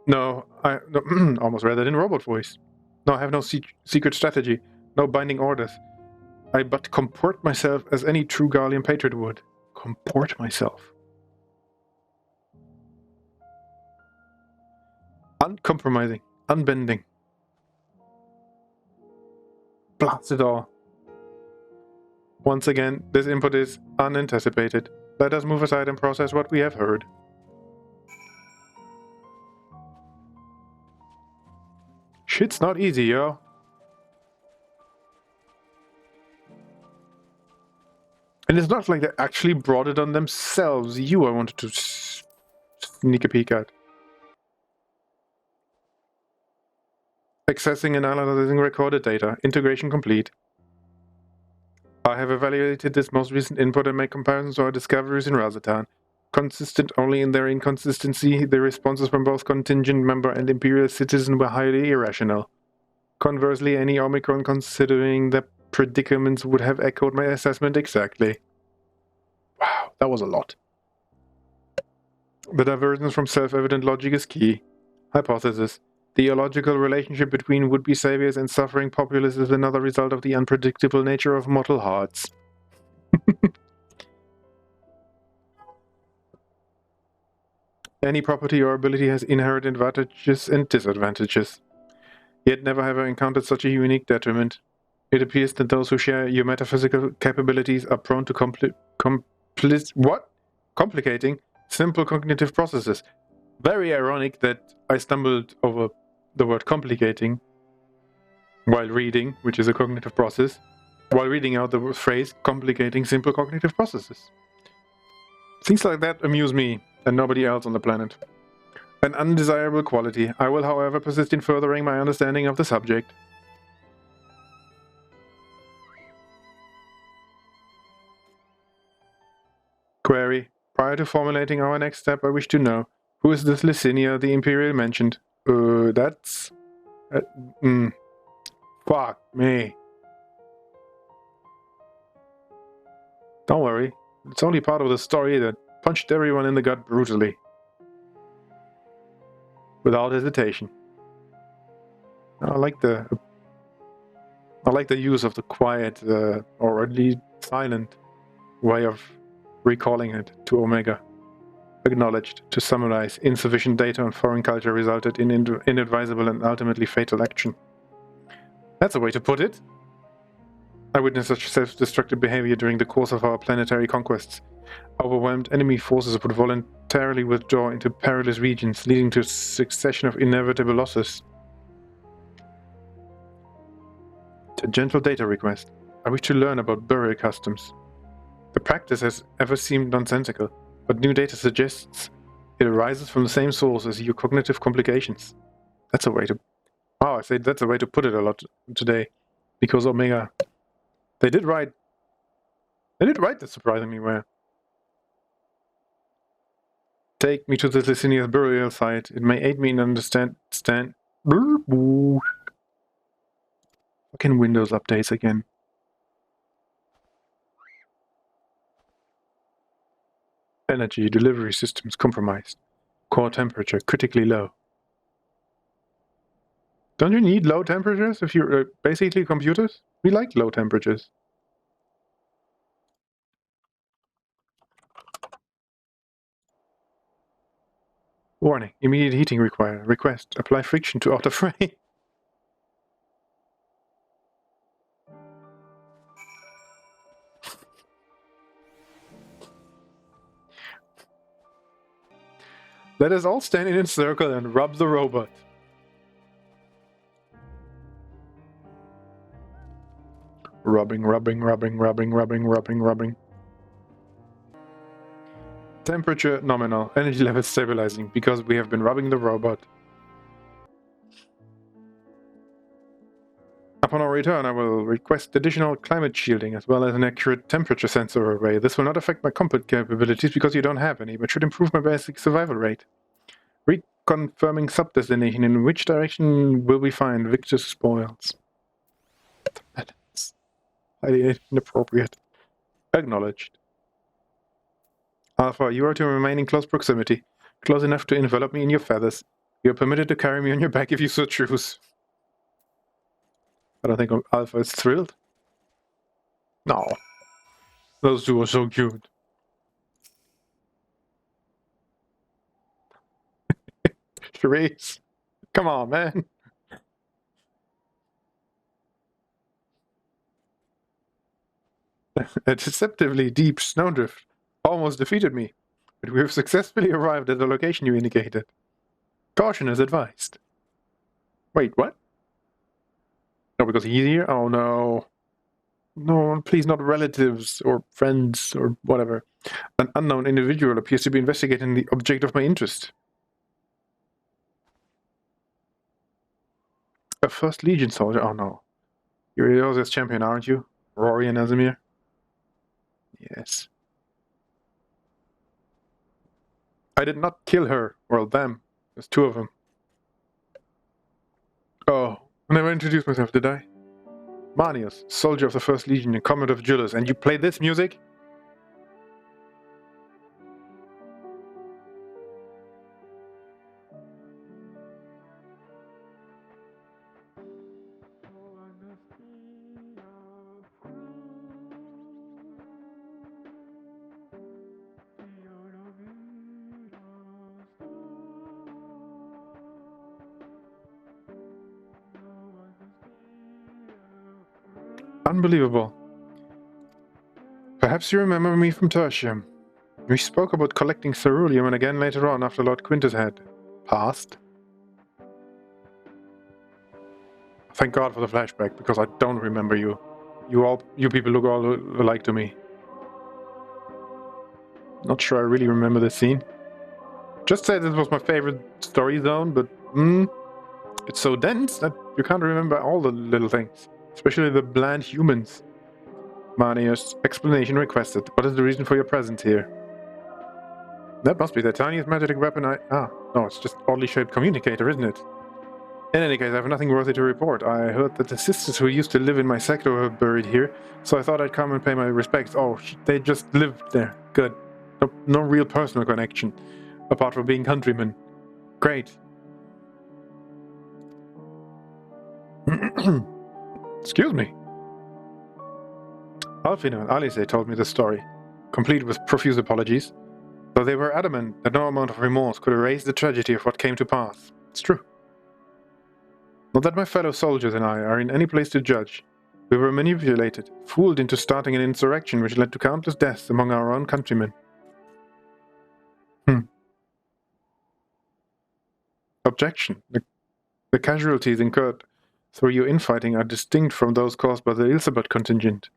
No, I almost read that in robot voice. No, I have no secret strategy, no binding orders. I but comport myself as any true Garlean patriot would. Comport myself. Uncompromising, unbending. Blast it all. Once again, this input is unanticipated. Let us move aside and process what we have heard. Shit's not easy, yo. And it's not like they actually brought it on themselves. I wanted to sneak a peek at. Accessing and analyzing recorded data. Integration complete. I have evaluated this most recent input and made comparisons to our discoveries in Razatan. Consistent only in their inconsistency, the responses from both contingent member and Imperial citizen were highly irrational. Conversely, any Omicron considering the predicaments would have echoed my assessment exactly. Wow, that was a lot. The divergence from self-evident logic is key. Hypothesis. The illogical relationship between would-be saviors and suffering populace is another result of the unpredictable nature of mortal hearts. Any property or ability has inherent advantages and disadvantages. Yet never have I encountered such a unique detriment. It appears that those who share your metaphysical capabilities are prone to complicating simple cognitive processes. Very ironic that I stumbled over the word complicating while reading, which is a cognitive process, while reading out the phrase complicating simple cognitive processes. Things like that amuse me and nobody else on the planet. An undesirable quality. I will, however, persist in furthering my understanding of the subject. Query. Prior to formulating our next step, I wish to know, who is this Licinia the Imperial mentioned? That's... Fuck me. Don't worry. It's only part of the story that punched everyone in the gut brutally. Without hesitation. I like the use of the quiet, or at least silent, way of recalling it to Omega. Acknowledged. To summarize, insufficient data on foreign culture resulted in inadvisable and ultimately fatal action. That's a way to put it. I witnessed such self-destructive behavior during the course of our planetary conquests. Overwhelmed enemy forces would voluntarily withdraw into perilous regions, leading to a succession of inevitable losses. A gentle data request. I wish to learn about burial customs. The practice has ever seemed nonsensical, but new data suggests it arises from the same source as your cognitive complications. That's a way to... Wow, I say that's a way to put it a lot today. Because Omega... They did write this surprisingly well. Take me to the Licinia's burial site. It may aid me in Fucking Windows updates again. Energy delivery systems compromised. Core temperature critically low. Don't you need low temperatures if you're basically computers? We like low temperatures. Warning. Immediate heating required. Request. Apply friction to outer frame. Let us all stand in a circle and rub the robot. Rubbing, rubbing, rubbing, rubbing, rubbing, rubbing, rubbing. Temperature nominal. Energy level stabilizing because we have been rubbing the robot. Upon our return, I will request additional climate shielding as well as an accurate temperature sensor array. This will not affect my combat capabilities because you don't have any, but should improve my basic survival rate. Reconfirming sub-destination. In which direction will we find Victor's spoils? That's highly inappropriate. Acknowledged. Alpha, you are to remain in close proximity, close enough to envelop me in your feathers. You are permitted to carry me on your back if you so choose. I don't think Alpha is thrilled. No. Those two are so cute. Charades. Come on, man. A deceptively deep snowdrift almost defeated me, but we have successfully arrived at the location you indicated. Caution is advised. Wait, what? No, because he's here? Oh no. No, please, not relatives or friends or whatever. An unknown individual appears to be investigating the object of my interest. A First Legion soldier? Oh no. You're Eosia's champion, aren't you? Rory and Azimir? Yes. I did not kill her. Well, them. There's two of them. Oh, I never introduced myself, did I? Manius, soldier of the First Legion and Command of Jullus, and you play this music? Unbelievable. Perhaps you remember me from Tertium. We spoke about collecting ceruleum and again later on after Lord Quintus had passed. Thank God for the flashback, because I don't remember you. You people look all alike to me. Not sure I really remember this scene. Just say this was my favorite story zone, but it's so dense that you can't remember all the little things. Especially the bland humans. Manius, explanation requested. What is the reason for your presence here? That must be the tiniest magic weapon I... Ah, no, it's just oddly shaped communicator, isn't it? In any case, I have nothing worthy to report. I heard that the sisters who used to live in my sector were buried here, so I thought I'd come and pay my respects. Oh, they just lived there. Good. No real personal connection, apart from being countrymen. Great. Excuse me. Alfino and Alice told me the story, complete with profuse apologies, though they were adamant that no amount of remorse could erase the tragedy of what came to pass. It's true. Not that my fellow soldiers and I are in any place to judge. We were manipulated, fooled into starting an insurrection which led to countless deaths among our own countrymen. Objection. The casualties incurred through your infighting are distinct from those caused by the Ilsebut contingent.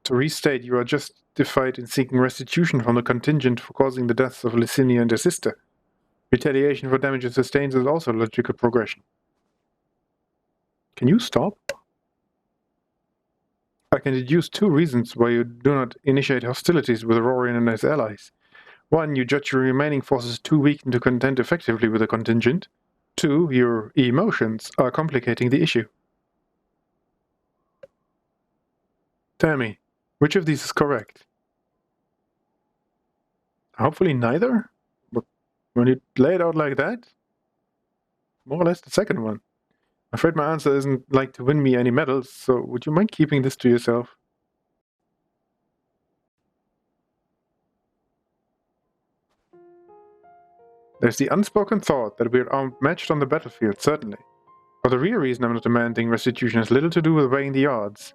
To restate, you are justified in seeking restitution from the contingent for causing the deaths of Licinia and her sister. Retaliation for damages sustained is also a logical progression. Can you stop? I can deduce two reasons why you do not initiate hostilities with Rorian and his allies. One, you judge your remaining forces too weak to contend effectively with the contingent. Two, your emotions are complicating the issue. Tell me, which of these is correct? Hopefully neither, but when you lay it out like that, more or less the second one. I'm afraid my answer isn't like to win me any medals, so would you mind keeping this to yourself? There's the unspoken thought that we're outmatched on the battlefield, certainly. But the real reason I'm not demanding restitution has little to do with weighing the odds.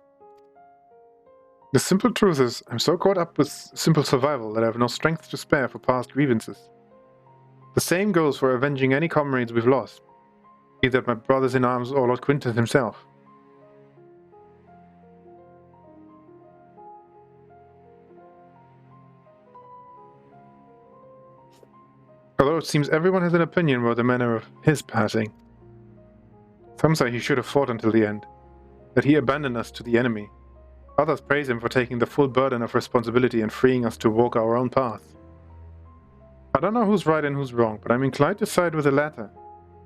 The simple truth is, I'm so caught up with simple survival that I have no strength to spare for past grievances. The same goes for avenging any comrades we've lost, be that my brothers in arms or Lord Quintus himself. Although it seems everyone has an opinion about the manner of his passing. Some say he should have fought until the end, that he abandoned us to the enemy. Others praise him for taking the full burden of responsibility and freeing us to walk our own path. I don't know who's right and who's wrong, but I'm inclined to side with the latter.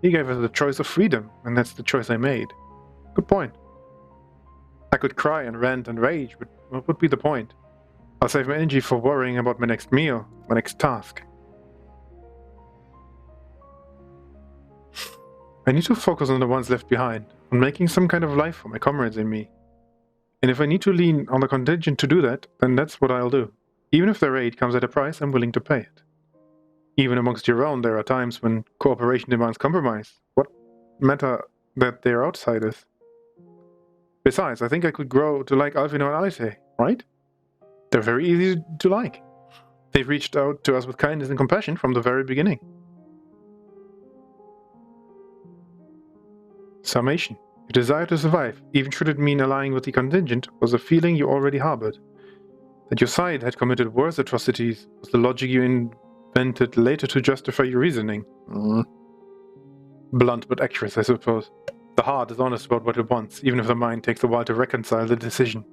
He gave us the choice of freedom, and that's the choice I made. Good point. I could cry and rant and rage, but what would be the point? I'll save my energy for worrying about my next meal, my next task. I need to focus on the ones left behind, on making some kind of life for my comrades and me. And if I need to lean on the contingent to do that, then that's what I'll do. Even if their aid comes at a price, I'm willing to pay it. Even amongst your own, there are times when cooperation demands compromise. What matter that they're outsiders? Besides, I think I could grow to like Alfino and Alite, right? They're very easy to like. They've reached out to us with kindness and compassion from the very beginning. Summation. Your desire to survive, even should it mean allying with the contingent, was a feeling you already harbored. That your side had committed worse atrocities was the logic you invented later to justify your reasoning. Blunt but accurate, I suppose. The heart is honest about what it wants, even if the mind takes a while to reconcile the decision.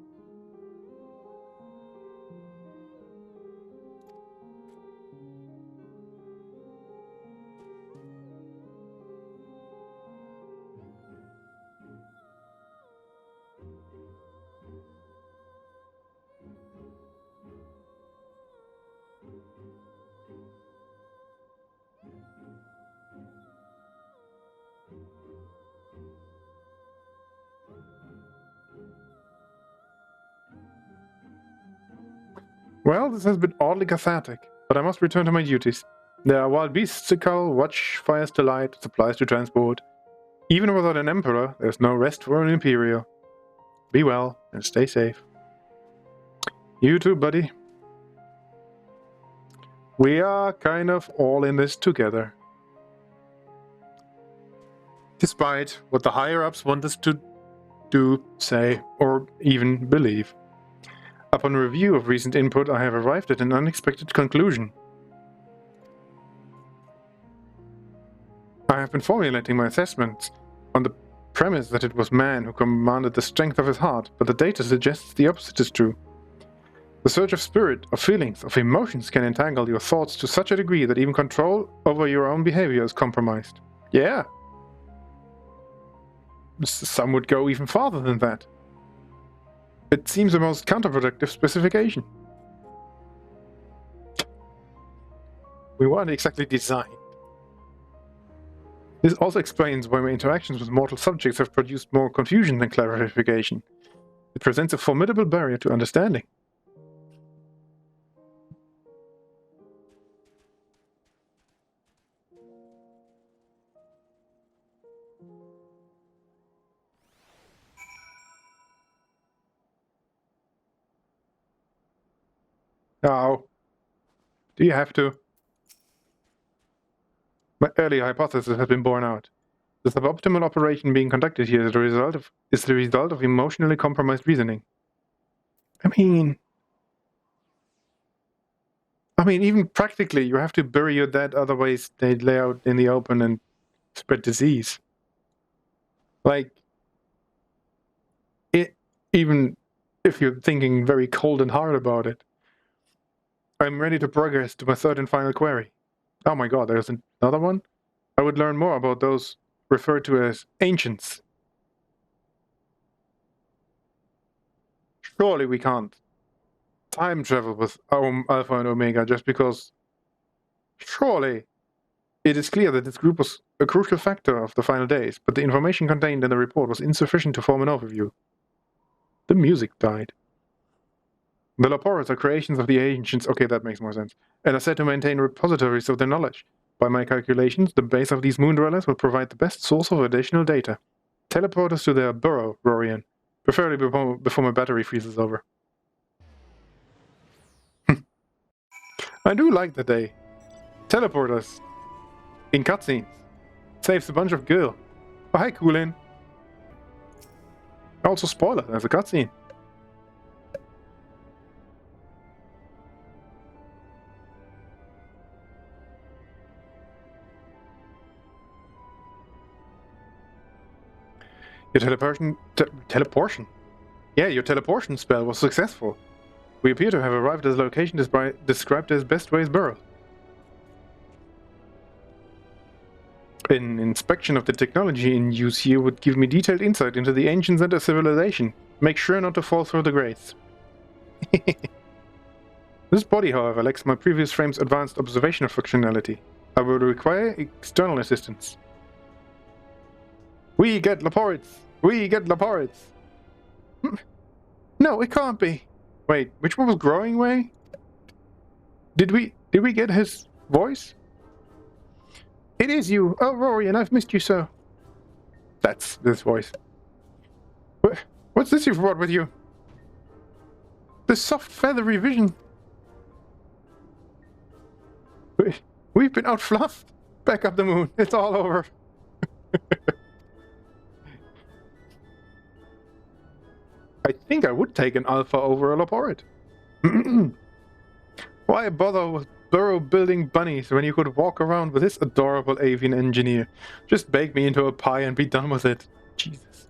Well, this has been oddly cathartic, but I must return to my duties. There are wild beasts to cull, watchfires to light, supplies to transport. Even without an emperor, there's no rest for an imperial. Be well, and stay safe. You too, buddy. We are kind of all in this together. Despite what the higher-ups want us to do, say, or even believe. Upon review of recent input, I have arrived at an unexpected conclusion. I have been formulating my assessments on the premise that it was man who commanded the strength of his heart, but the data suggests the opposite is true. The surge of spirit, of feelings, of emotions can entangle your thoughts to such a degree that even control over your own behavior is compromised. Yeah. Some would go even farther than that. It seems the most counterproductive specification. We weren't exactly designed. This also explains why my interactions with mortal subjects have produced more confusion than clarification. It presents a formidable barrier to understanding. Oh. Do you have to? My earlier hypothesis has been borne out. The suboptimal operation being conducted here is the result of emotionally compromised reasoning. I mean, even practically, you have to bury your dead, otherwise they'd lay out in the open and spread disease. Like, even if you're thinking very cold and hard about it. I'm ready to progress to my third and final query. Oh my god, there's another one? I would learn more about those referred to as ancients. Surely we can't time travel with Alpha and Omega just because... Surely it is clear that this group was a crucial factor of the final days, but the information contained in the report was insufficient to form an overview. The music died. The Laporas are creations of the ancients, okay, that makes more sense, and are said to maintain repositories of their knowledge. By my calculations, the base of these moon dwellers will provide the best source of additional data. Teleport us to their burrow, Rorian. Preferably before my battery freezes over. I do like that they teleport us in cutscenes. Saves a bunch of gil. Oh, hi, Coolin. Also, spoiler, there's a cutscene. Your teleportation? Yeah, your teleportation spell was successful. We appear to have arrived at a location described as Bestway's Burrow. An inspection of the technology in use here would give me detailed insight into the ancients and their civilization. Make sure not to fall through the grates. This body, however, lacks my previous frame's advanced observational functionality. I will require external assistance. We get Laporids! We get Laporids! No, it can't be. Wait, which one was Growing Way? Did we get his voice? It is you! Oh, Rorian, I've missed you so. That's this voice. What's this you've brought with you? The soft, feathery vision. We've been outfluffed. Back up the moon. It's all over. I think I would take an alpha over a Laporid. Why bother with burrow-building bunnies when you could walk around with this adorable avian engineer? Just bake me into a pie and be done with it. Jesus.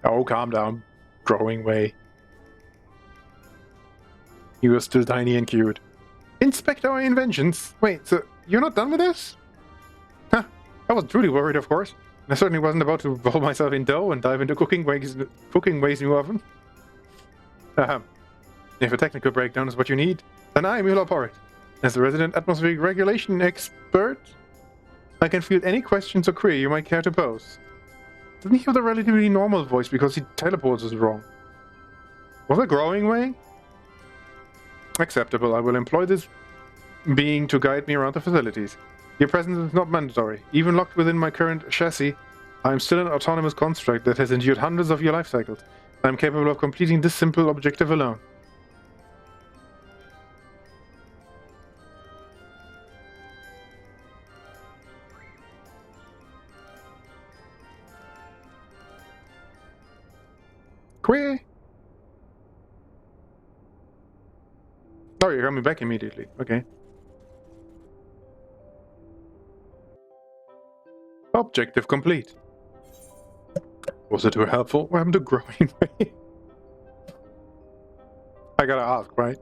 Oh, calm down. Growing Way. You are still tiny and cute. Inspect our inventions. Wait, so you're not done with this? Huh. I was truly worried, of course. I certainly wasn't about to roll myself in dough and dive into cooking ways new oven. If a technical breakdown is what you need, then I'm your Laporid. As the resident atmospheric regulation expert, I can field any questions or query you might care to pose. Doesn't he have a relatively normal voice because he teleports us wrong? Was it Growing Way? Acceptable. I will employ this being to guide me around the facilities. Your presence is not mandatory. Even locked within my current chassis, I am still an autonomous construct that has endured hundreds of your life cycles. I am capable of completing this simple objective alone. Queer. Oh, you're coming back immediately. Okay. Objective complete. Was it too helpful? What happened to Growing Way? I gotta ask, right?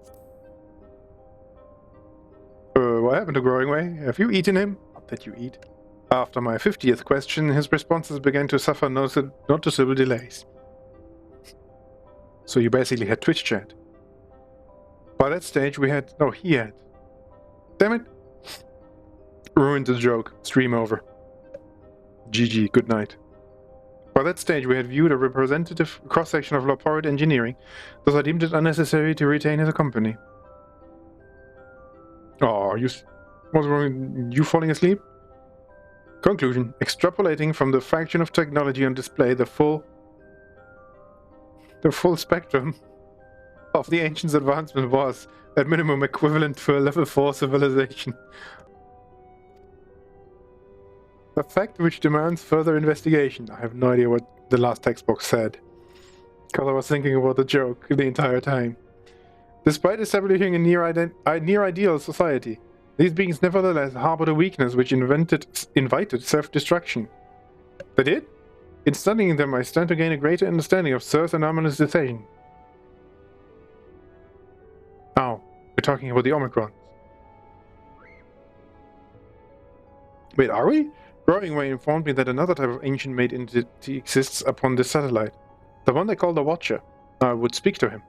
What happened to Growing Way? Have you eaten him? Not that you eat. After my 50th question, his responses began to suffer noticeable delays. So you basically had Twitch chat. By that stage we had... Oh, he had. Damn it. Ruined the joke. Stream over. GG, good night. By that stage we had viewed a representative cross-section of Laporid engineering, thus I deemed it unnecessary to retain his company. Oh, what's wrong? You falling asleep? Conclusion. Extrapolating from the fraction of technology on display, the full spectrum of the ancients' advancement was, at minimum, equivalent to a level 4 civilization. A fact which demands further investigation. I have no idea what the last text box said, because I was thinking about the joke the entire time. Despite establishing a near-ideal society, these beings nevertheless harbored a weakness which invited self-destruction. They did? In studying them, I stand to gain a greater understanding of Sir's anomalous decision. Oh, we're talking about the Omicron. Wait, are we? Growing Way informed me that another type of ancient-made entity exists upon this satellite. The one they call the Watcher. I would speak to him.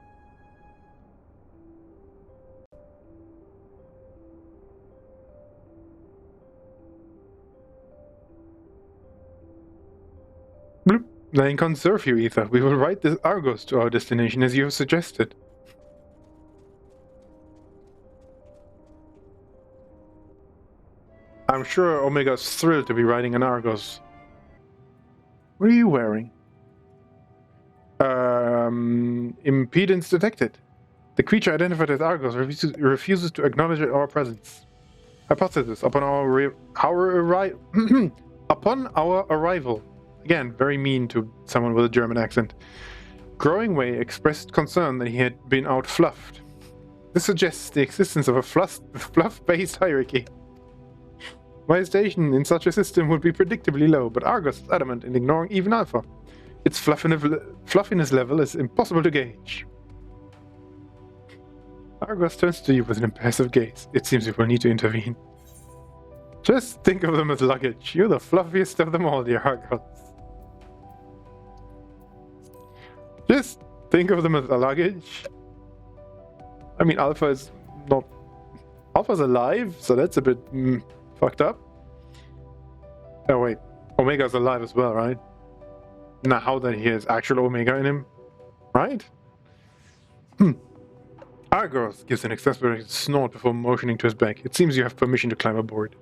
Bloop. They can't serve you, Ether. We will ride this Argos to our destination as you have suggested. I'm sure Omega's thrilled to be riding an Argos. What are you wearing? Impedance detected. The creature identified as Argos refuses to acknowledge our presence. Hypothesis: upon our arrival. Again, very mean to someone with a German accent. Growing Way expressed concern that he had been outfluffed. This suggests the existence of a fluff-based hierarchy. My station in such a system would be predictably low, but Argos is adamant in ignoring even Alpha. Its fluffiness level is impossible to gauge. Argos turns to you with an impassive gaze. It seems you will need to intervene. Just think of them as luggage. You're the fluffiest of them all, dear Argos. Just think of them as a luggage. I mean, Alpha is not... Alpha's alive, so that's a bit fucked up. Oh wait, Omega's alive as well, right? Now that he has actual Omega in him, right? Argos gives an exasperated snort before motioning to his back. It seems you have permission to climb aboard.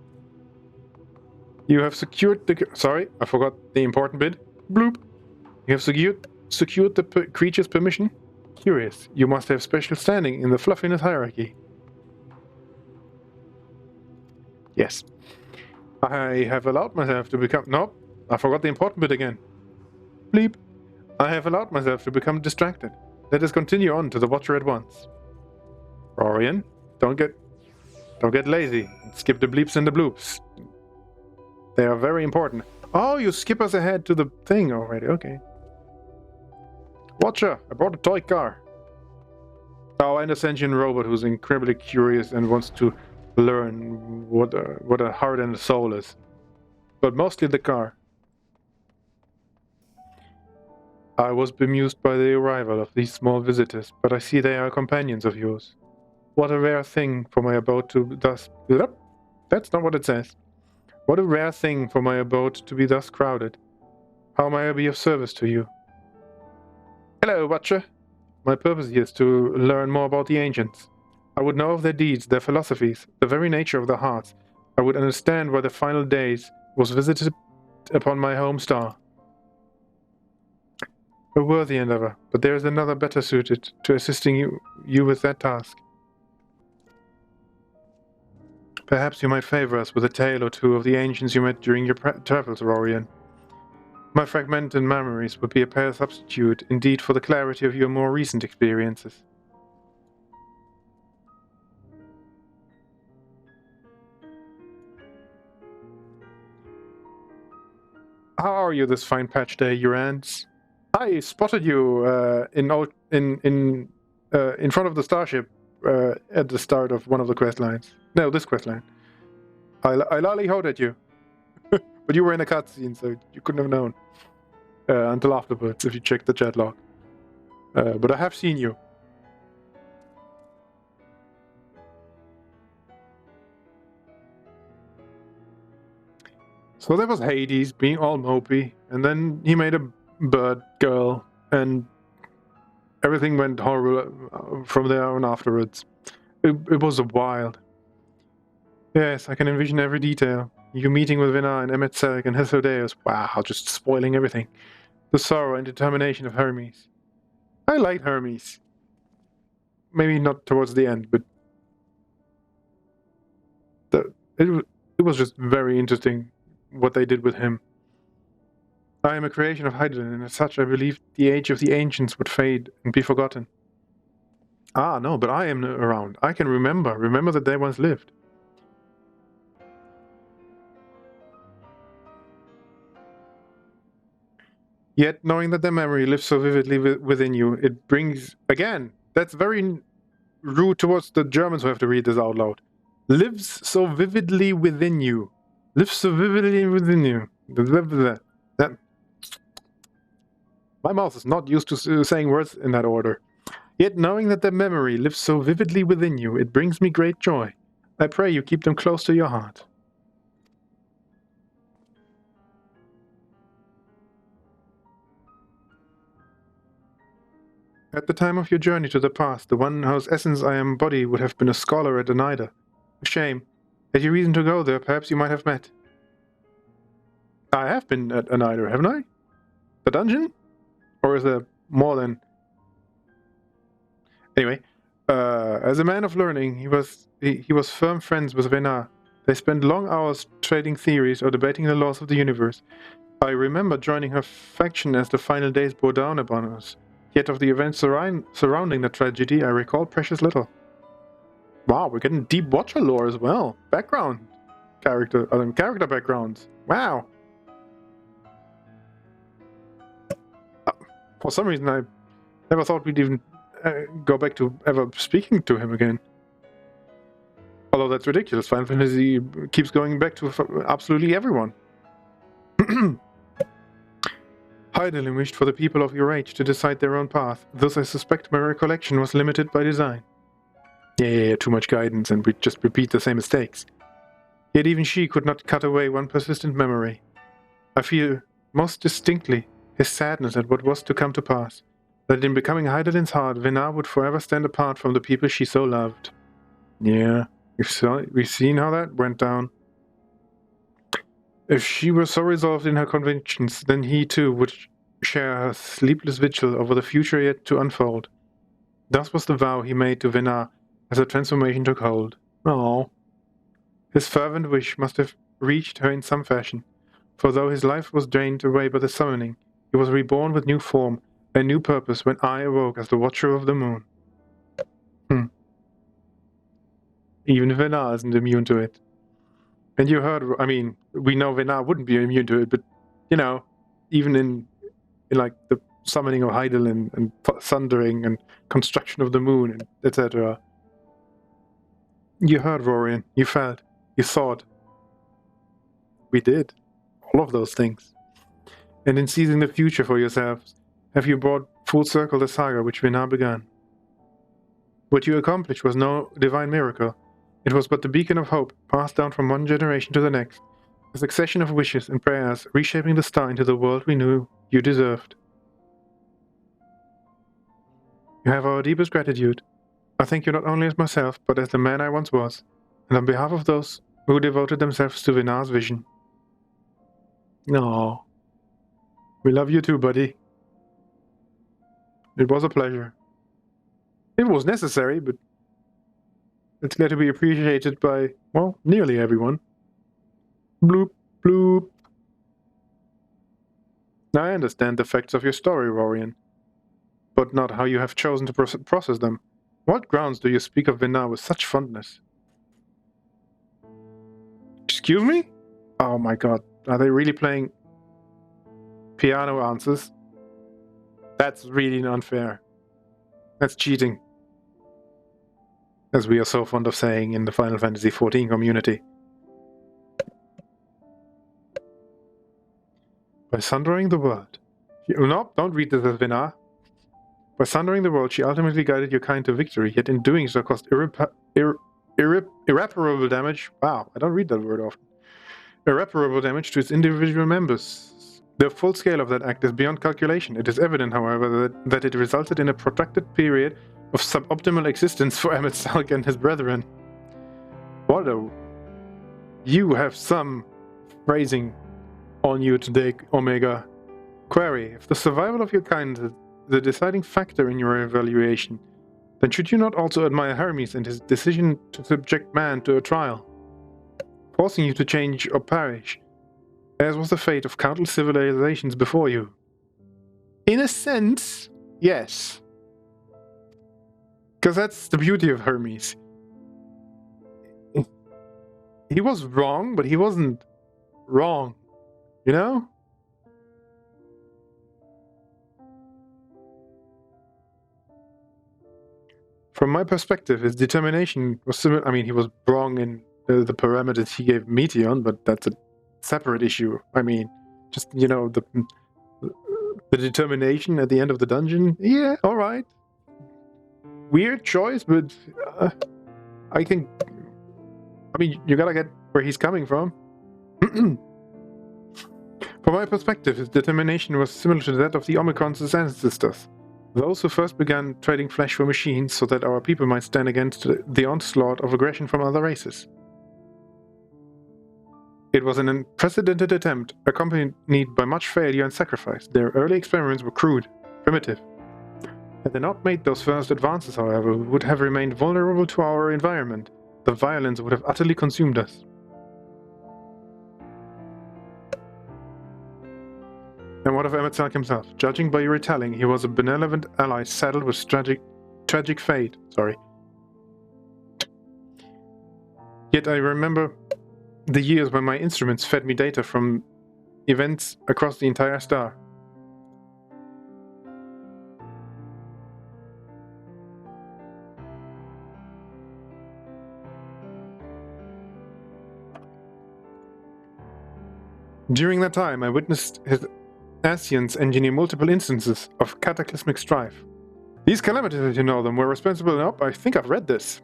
You have secured the... Sorry, I forgot the important bit. Bloop. You have secured the creature's permission? Curious. You must have special standing in the fluffiness hierarchy. Yes. I have allowed myself to become... Nope. I forgot the important bit again. Bleep. I have allowed myself to become distracted. Let us continue on to the Watcher at once. Rorian, don't get lazy. Skip the bleeps and the bloops. They are very important. Oh, you skip us ahead to the thing already. Okay. Watcher, I brought a toy car. Oh, and a sentient robot who's incredibly curious and wants to learn what a heart and a soul is. But mostly the car. I was bemused by the arrival of these small visitors, but I see they are companions of yours. What a rare thing for my abode to thus... That's not what it says. What a rare thing for my abode to be thus crowded. How may I be of service to you? Hello, Watcher. My purpose here is to learn more about the ancients. I would know of their deeds, their philosophies, the very nature of their hearts. I would understand why the final days was visited upon my home star. A worthy endeavor, but there is another better suited to assisting you with that task. Perhaps you might favor us with a tale or two of the ancients you met during your travels, Rorian. My fragmented memories would be a fair substitute, indeed, for the clarity of your more recent experiences. How are you this fine Patchday, Urans? I spotted you in front of the starship at the start of one of the quest lines. No, this quest line. I lolly-hoed at you. But you were in a cutscene, so you couldn't have known. Until afterwards, if you check the chat log. But I have seen you. So there was Hades being all mopey, and then he made a bird girl, and everything went horrible from there on afterwards. It was wild. Yes, I can envision every detail. You meeting with Vinar and Emet-Selk and Hesodeus. Wow, just spoiling everything. The sorrow and determination of Hermes. I liked Hermes. Maybe not towards the end, but it was just very interesting what they did with him. I am a creation of hydrogen, and as such I believe the age of the ancients would fade and be forgotten. Ah, no, but I am around. I can remember that they once lived. Yet, knowing that their memory lives so vividly within you, it brings... Again, that's very rude towards the Germans who have to read this out loud. Lives so vividly within you. Lives so vividly within you. That... My mouth is not used to saying words in that order. Yet, knowing that their memory lives so vividly within you, it brings me great joy. I pray you keep them close to your heart. At the time of your journey to the past, the one whose essence I embody would have been a scholar at Oneida. A shame. Had you reason to go there, perhaps you might have met. I have been at Annider, haven't I? The dungeon? Or is there more than... Anyway, as a man of learning, he was firm friends with Venar. They spent long hours trading theories or debating the laws of the universe. I remember joining her faction as the final days bore down upon us. Yet of the events surrounding the tragedy, I recall precious little. Wow, we're getting deep Watcher lore as well. Background. Character backgrounds. Wow. For some reason, I never thought we'd even go back to ever speaking to him again. Although that's ridiculous. Final Fantasy keeps going back to absolutely everyone. Heidelin wished for the people of your age to decide their own path. Thus, I suspect my recollection was limited by design. Yeah, too much guidance, and we just repeat the same mistakes. Yet even she could not cut away one persistent memory. I feel most distinctly his sadness at what was to come to pass, that in becoming Heidelin's heart, Venar would forever stand apart from the people she so loved. Yeah, we've seen how that went down. If she were so resolved in her convictions, then he too would share her sleepless vigil over the future yet to unfold. Thus was the vow he made to Venar as the transformation took hold. Oh. His fervent wish must have reached her in some fashion, for though his life was drained away by the summoning, he was reborn with new form and new purpose when I awoke as the Watcher of the Moon. Even Venar isn't immune to it. And you heard, I mean, we know Venar wouldn't be immune to it, but, you know, even in like, the summoning of Heidelin and thundering and construction of the moon, and etc. You heard, Rorian. You felt. You thought. We did. All of those things. And in seizing the future for yourselves, have you brought full circle the saga which Venar began. What you accomplished was no divine miracle. It was but the beacon of hope, passed down from one generation to the next, a succession of wishes and prayers reshaping the star into the world we knew you deserved. You have our deepest gratitude. I thank you not only as myself, but as the man I once was, and on behalf of those who devoted themselves to Venar's vision. No. We love you too, buddy. It was a pleasure. It was necessary, but it's glad to be appreciated by, well, nearly everyone. Bloop, bloop. Now I understand the facts of your story, Rorian, but not how you have chosen to process them. What grounds do you speak of Venar with such fondness? Excuse me? Oh my god, are they really playing piano answers? That's really unfair. That's cheating. As we are so fond of saying in the Final Fantasy XIV community. By sundering the world... No, don't read this as Venar. By sundering the world, she ultimately guided your kind to victory, yet in doing so caused irreparable damage... Wow, I don't read that word often. Irreparable damage to its individual members. The full scale of that act is beyond calculation. It is evident, however, that it resulted in a protracted period of suboptimal existence for Emmett Salk and his brethren. What a... You have some phrasing on you today, Omega. Query, if the survival of your kind is the deciding factor in your evaluation, then should you not also admire Hermes and his decision to subject man to a trial, forcing you to change or perish, as was the fate of countless civilizations before you? In a sense, yes. Because that's the beauty of Hermes. He was wrong, but he wasn't wrong. You know? From my perspective, his determination was similar. I mean, he was wrong in the parameters he gave Meteon, but that's a separate issue. I mean, just, you know, the determination at the end of the dungeon. Yeah, alright. Weird choice, but I think... I mean, you gotta get where he's coming from. From my perspective, his determination was similar to that of the Omicon's ancestors. Those who first began trading flesh for machines so that our people might stand against the onslaught of aggression from other races. It was an unprecedented attempt, accompanied by much failure and sacrifice. Their early experiments were crude, primitive. Had they not made those first advances, however, we would have remained vulnerable to our environment. The violence would have utterly consumed us. And what of Emmett Selk himself? Judging by your retelling, he was a benevolent ally saddled with tragic fate. Sorry. Yet I remember the years when my instruments fed me data from events across the entire star. During that time, I witnessed his Asians engineer multiple instances of cataclysmic strife. These calamities, as you know them, were responsible. Nope, I think I've read this.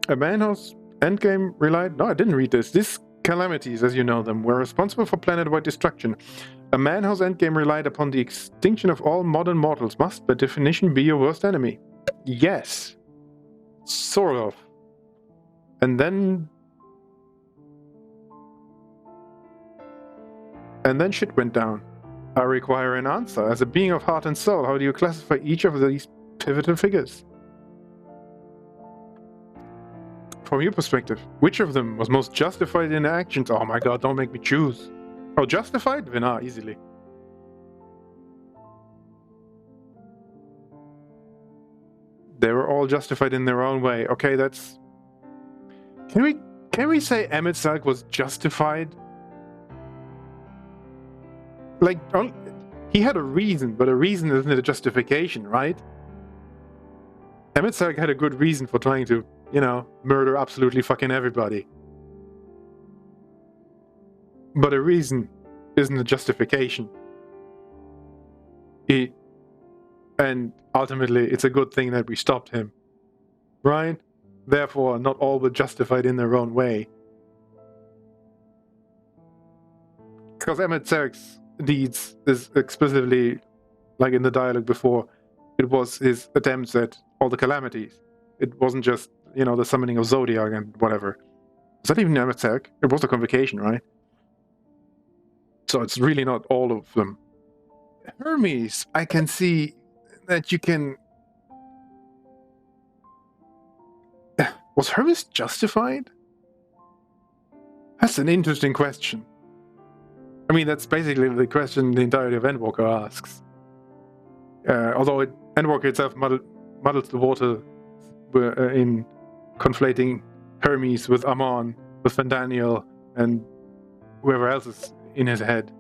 A man whose endgame relied... No, I didn't read this. These calamities, as you know them, were responsible for planet-wide destruction. A man whose endgame relied upon the extinction of all modern mortals must, by definition, be your worst enemy. Yes. Sort of. And then shit went down. I require an answer. As a being of heart and soul, how do you classify each of these pivotal figures? From your perspective, which of them was most justified in their actions? Oh my god, don't make me choose. Oh, justified? Vinar, easily. They were all justified in their own way. Okay, that's... Can we say Emmett Selk was justified? Like, he had a reason, but a reason isn't a justification, right? Emmett Selk had a good reason for trying to, you know, murder absolutely fucking everybody. But a reason isn't a justification. And ultimately, it's a good thing that we stopped him. Right? Therefore, not all were justified in their own way. Because Emmett Selk's deeds is explicitly, like in the dialogue before, it was his attempts at all the calamities. It wasn't just, you know, the summoning of Zodiac and whatever. Was that even Emmett Selk? It was the Convocation, right? So it's really not all of them. Hermes, I can see that you can... Was Hermes justified? That's an interesting question. I mean, that's basically the question the entirety of Endwalker asks. Although Endwalker itself muddles the water in conflating Hermes with Amon, with Vandaniel, and whoever else is in his head.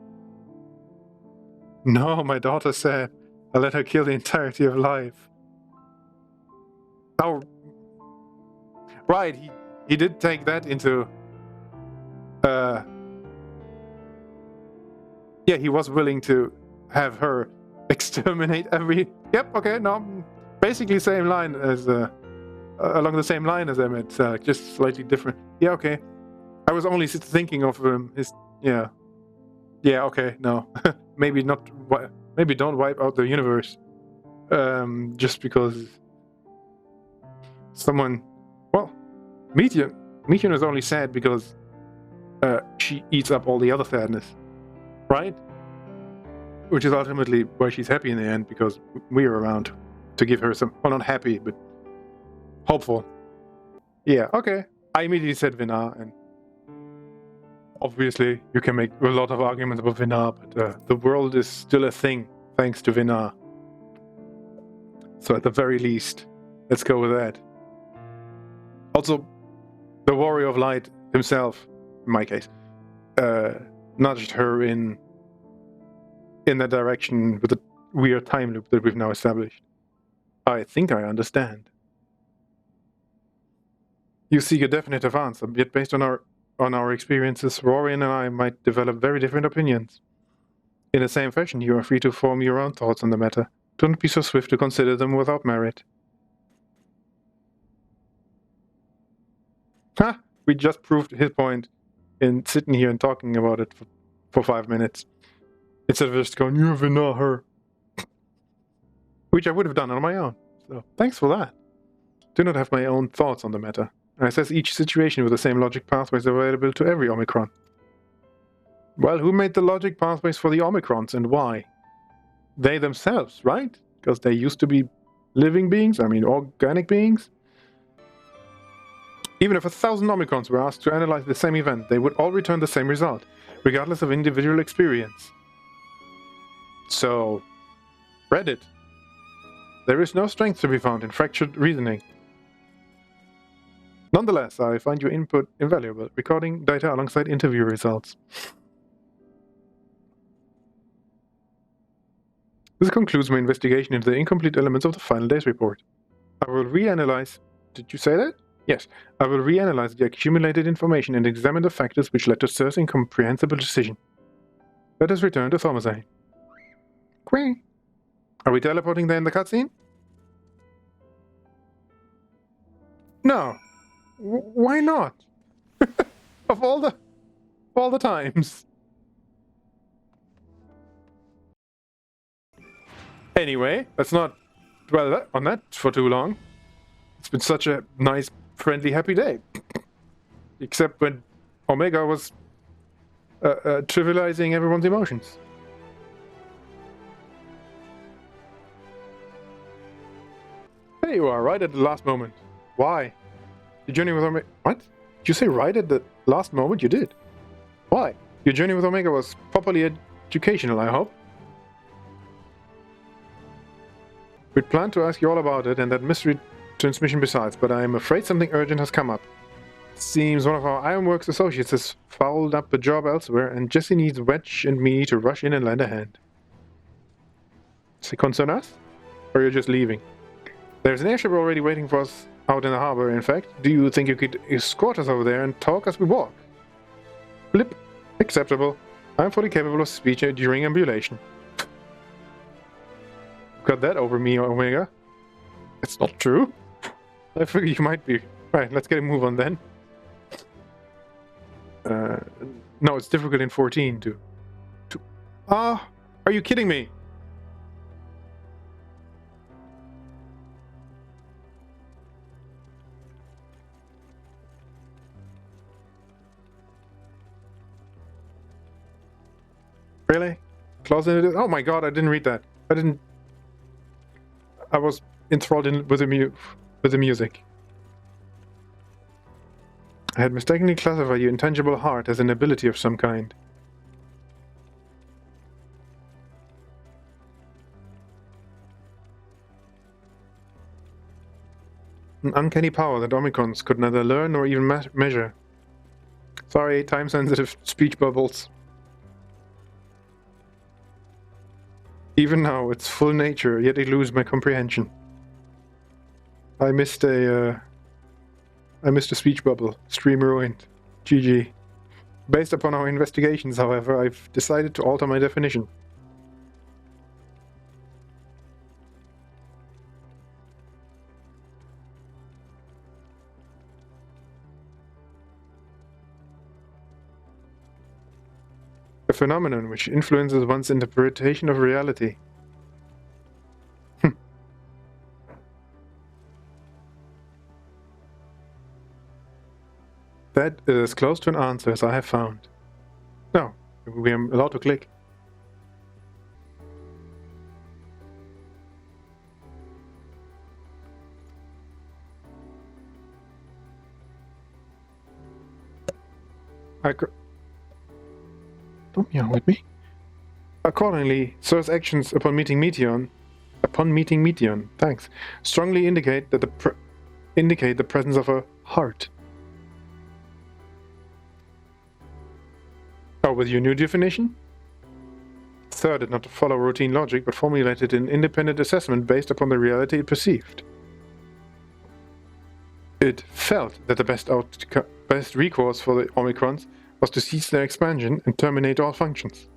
No, my daughter said, I let her kill the entirety of life. Oh, right, he did take that into... Yeah, he was willing to have her exterminate every... Yep, okay, no, basically same line as... along the same line as Emmett, just slightly different. Yeah, okay. I was only thinking of his... Yeah. Yeah, okay, no. Maybe not... Maybe don't wipe out the universe. Just because... Someone... Well, Meteor is only sad because she eats up all the other sadness. Right? Which is ultimately why she's happy in the end, because we're around to give her some... Well, not happy, but hopeful. Yeah, okay. I immediately said Vinar, and obviously you can make a lot of arguments about Vinar, but the world is still a thing thanks to Vinar. So at the very least, let's go with that. Also, the Warrior of Light himself, in my case, nudged her in that direction with the weird time loop that we've now established. I think I understand. You seek a definitive answer, yet based on our experiences, Rorian and I might develop very different opinions. In the same fashion, you are free to form your own thoughts on the matter. Do not be so swift to consider them without merit. Ha! We just proved his point in sitting here and talking about it for 5 minutes. Instead of just going, you're Vinar, her. Which I would have done on my own. So, thanks for that. Do not have my own thoughts on the matter. I assess each situation with the same logic pathways available to every Omicron. Well, who made the logic pathways for the Omicrons and why? They themselves, right? Because they used to be living beings, I mean organic beings. Even if 1,000 Omicrons were asked to analyze the same event, they would all return the same result, regardless of individual experience. So, Reddit. There is no strength to be found in fractured reasoning. Nonetheless, I find your input invaluable, recording data alongside interview results. This concludes my investigation into the incomplete elements of the final day's report. I will reanalyze... Did you say that? Yes. I will reanalyze the accumulated information and examine the factors which led to Sir's incomprehensible decision. Let us return to Thomazane. Queen. Are we teleporting there in the cutscene? No. Why not? Of all the times. Anyway, let's not dwell on that for too long. It's been such a nice, friendly, happy day. Except when Omega was trivializing everyone's emotions. There you are, right at the last moment. Why? Your journey with Omega... What? Did you say right at the last moment? You did. Why? Your journey with Omega was properly educational, I hope. We'd planned to ask you all about it and that mystery transmission besides, but I'm afraid something urgent has come up. It seems one of our Ironworks associates has fouled up a job elsewhere, and Jesse needs Wedge and me to rush in and lend a hand. Does it concern us? Or you're just leaving? There's an airship already waiting for us out in the harbor, in fact. Do you think you could escort us over there and talk as we walk? Blip. Acceptable. I'm fully capable of speech during ambulation. Got that over me, Omega. It's not true. I figured you might be. Right, let's get a move on then. No, it's difficult in 14 to... Ah, are you kidding me? Really? Clause in it? Oh my god, I didn't read that. I was enthralled with the music. I had mistakenly classified your intangible heart as an ability of some kind. An uncanny power that Omicrons could neither learn nor even measure. Sorry, time-sensitive speech bubbles. Even now, its full nature yet eludes my comprehension. I missed a speech bubble. Stream ruined. GG. Based upon our investigations, however, I've decided to alter my definition. A phenomenon which influences one's interpretation of reality. That is as close to an answer as I have found. No, we are allowed to click. Don't meow with me. Accordingly, Sir's actions upon meeting Meteon, thanks, strongly indicate that the presence of a heart. Oh, with your new definition? Sir did not follow routine logic, but formulated an independent assessment based upon the reality it perceived. It felt that the best recourse for the Omicrons was to cease their expansion and terminate all functions.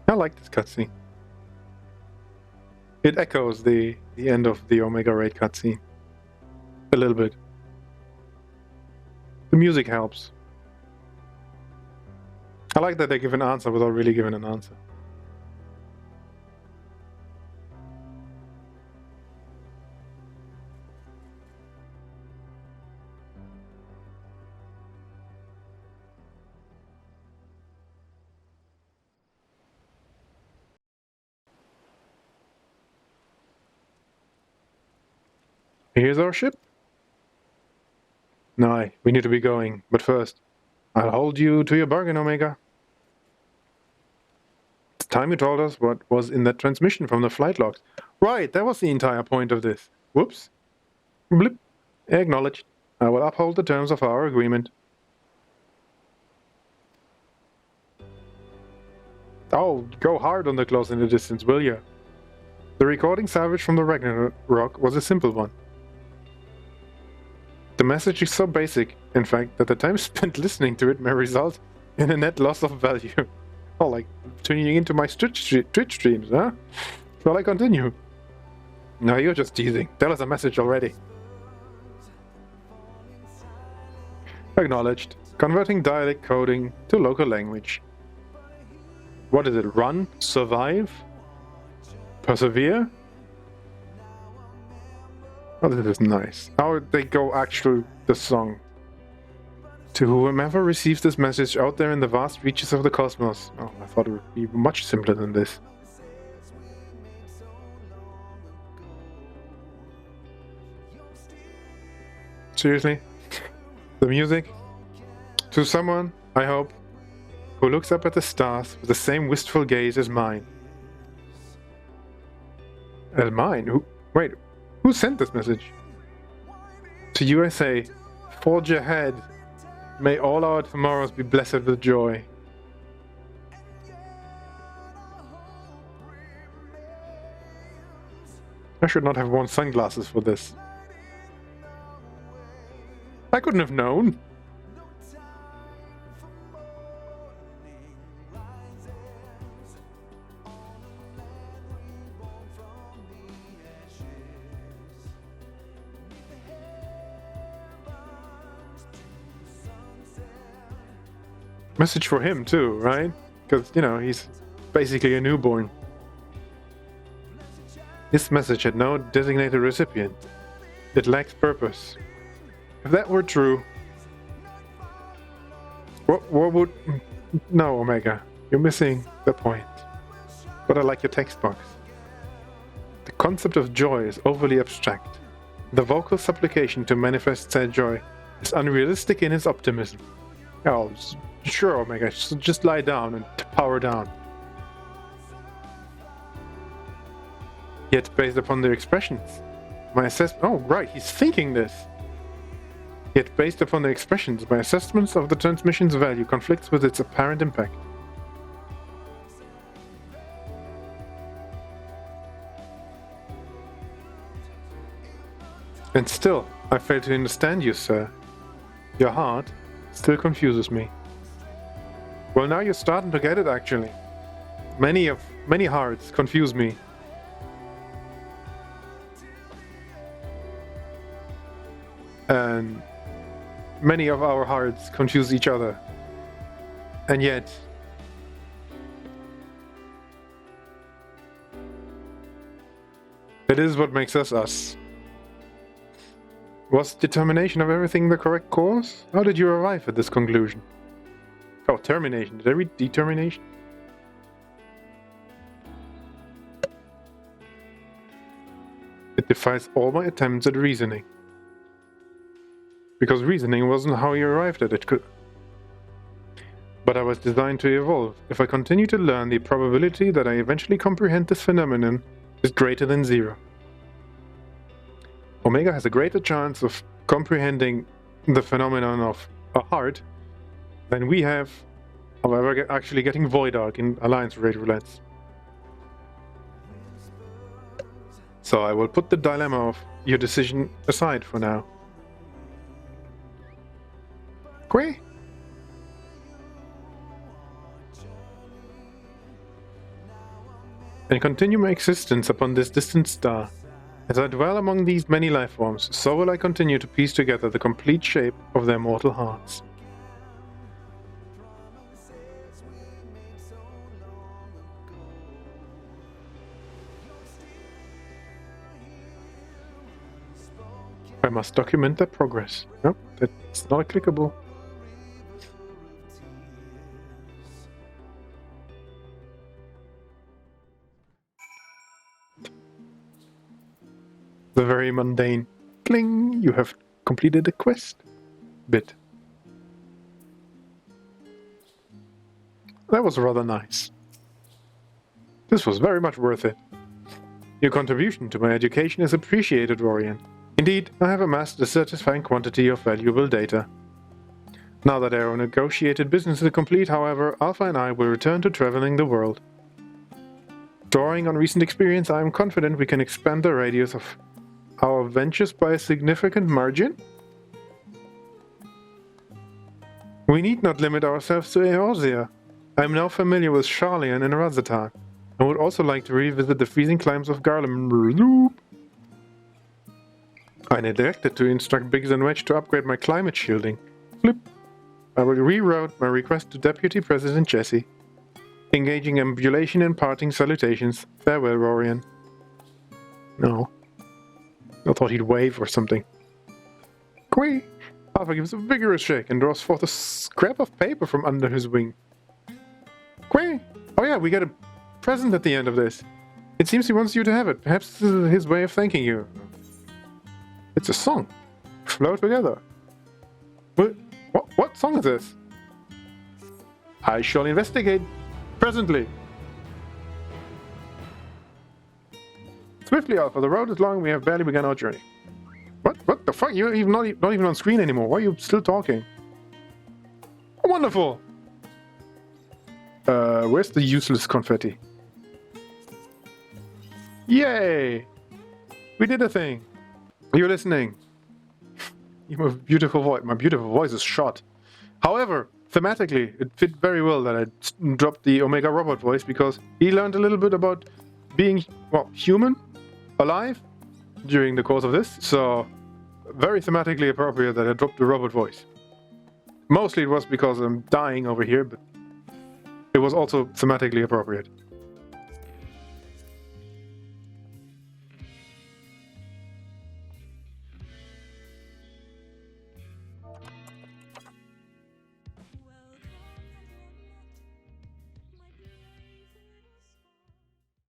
I like this cutscene. It echoes the end of the Omega raid cutscene. A little bit. The music helps. I like that they give an answer without really giving an answer. Here's our ship. No, we need to be going, but first, I'll hold you to your bargain, Omega. It's time you told us what was in that transmission from the flight logs. Right, that was the entire point of this. Whoops. Blip. Acknowledged. I will uphold the terms of our agreement. Oh, go hard on the close in the distance, will you? The recording salvaged from the Ragnarok was a simple one. The message is so basic, in fact, that the time spent listening to it may result in a net loss of value. Oh, like tuning into my Twitch streams, huh? Shall I continue? No, you're just teasing. Tell us a message already. Acknowledged. Converting dialect coding to local language. What is it? Run? Survive? Persevere? Oh, this is nice. How they go actually the song. To whomever receives this message out there in the vast reaches of the cosmos. Oh, I thought it would be much simpler than this. Seriously? The music? To someone, I hope, who looks up at the stars with the same wistful gaze as mine. As mine? Who? Wait, who sent this message? To you I say, forge ahead. May all our tomorrows be blessed with joy. I should not have worn sunglasses for this. I couldn't have known. Message for him too, right? Because, you know, he's basically a newborn. This message had no designated recipient. It lacks purpose. If that were true... What would... No, Omega. You're missing the point. But I like your text box. The concept of joy is overly abstract. The vocal supplication to manifest said joy is unrealistic in its optimism. Oh, sure, Omega. Just lie down and power down. Yet, based upon their expressions, my assessment... Oh, right, he's thinking this. Yet, based upon their expressions, my assessments of the transmission's value conflicts with its apparent impact. And still, I fail to understand you, sir. Your heart still confuses me. Well, now you're starting to get it, actually. Many hearts confuse me. And many of our hearts confuse each other. And yet... it is what makes us us. Was determination of everything the correct course? How did you arrive at this conclusion? Oh, termination. Did I read determination? It defies all my attempts at reasoning. Because reasoning wasn't how you arrived at it. But I was designed to evolve. If I continue to learn, the probability that I eventually comprehend this phenomenon is greater than 0. Omega has a greater chance of comprehending the phenomenon of a heart than we have, however, actually getting Void Arc in Alliance Raid Roulettes. So I will put the dilemma of your decision aside for now. Quay? and continue my existence upon this distant star. As I dwell among these many life forms, so will I continue to piece together the complete shape of their mortal hearts. I must document their progress. Nope, that's not clickable. The very mundane cling, you have completed the quest bit. That was rather nice. This was very much worth it. Your contribution to my education is appreciated, Rorian. Indeed, I have amassed a satisfying quantity of valuable data. Now that our negotiated business is complete, however, Alpha and I will return to traveling the world. Drawing on recent experience, I am confident we can expand the radius of our ventures by a significant margin. We need not limit ourselves to Eorzea. I am now familiar with Sharlayan and Razatar, and would also like to revisit the freezing climes of Garlemald. I neglected to instruct Biggs and Wedge to upgrade my climate shielding. Flip. I will reroute my request to Deputy President Jesse. Engaging ambulation and parting salutations. Farewell, Rorian. No. I thought he'd wave or something. Quee! Alpha gives a vigorous shake and draws forth a scrap of paper from under his wing. Quee! Oh yeah, we get a present at the end of this. It seems he wants you to have it. Perhaps this is his way of thanking you. It's a song. Flow together. What song is this? I shall investigate presently. Swiftly, Alpha. The road is long. We have barely begun our journey. What the fuck? You're even not even on screen anymore. Why are you still talking? Oh, wonderful. Where's the useless confetti? Yay! We did a thing. Are you listening? You have a beautiful voice. My beautiful voice is shot. However, thematically, it fit very well that I dropped the Omega robot voice because he learned a little bit about being, well, human, alive, during the course of this. So, very thematically appropriate that I dropped the robot voice. Mostly it was because I'm dying over here, but it was also thematically appropriate.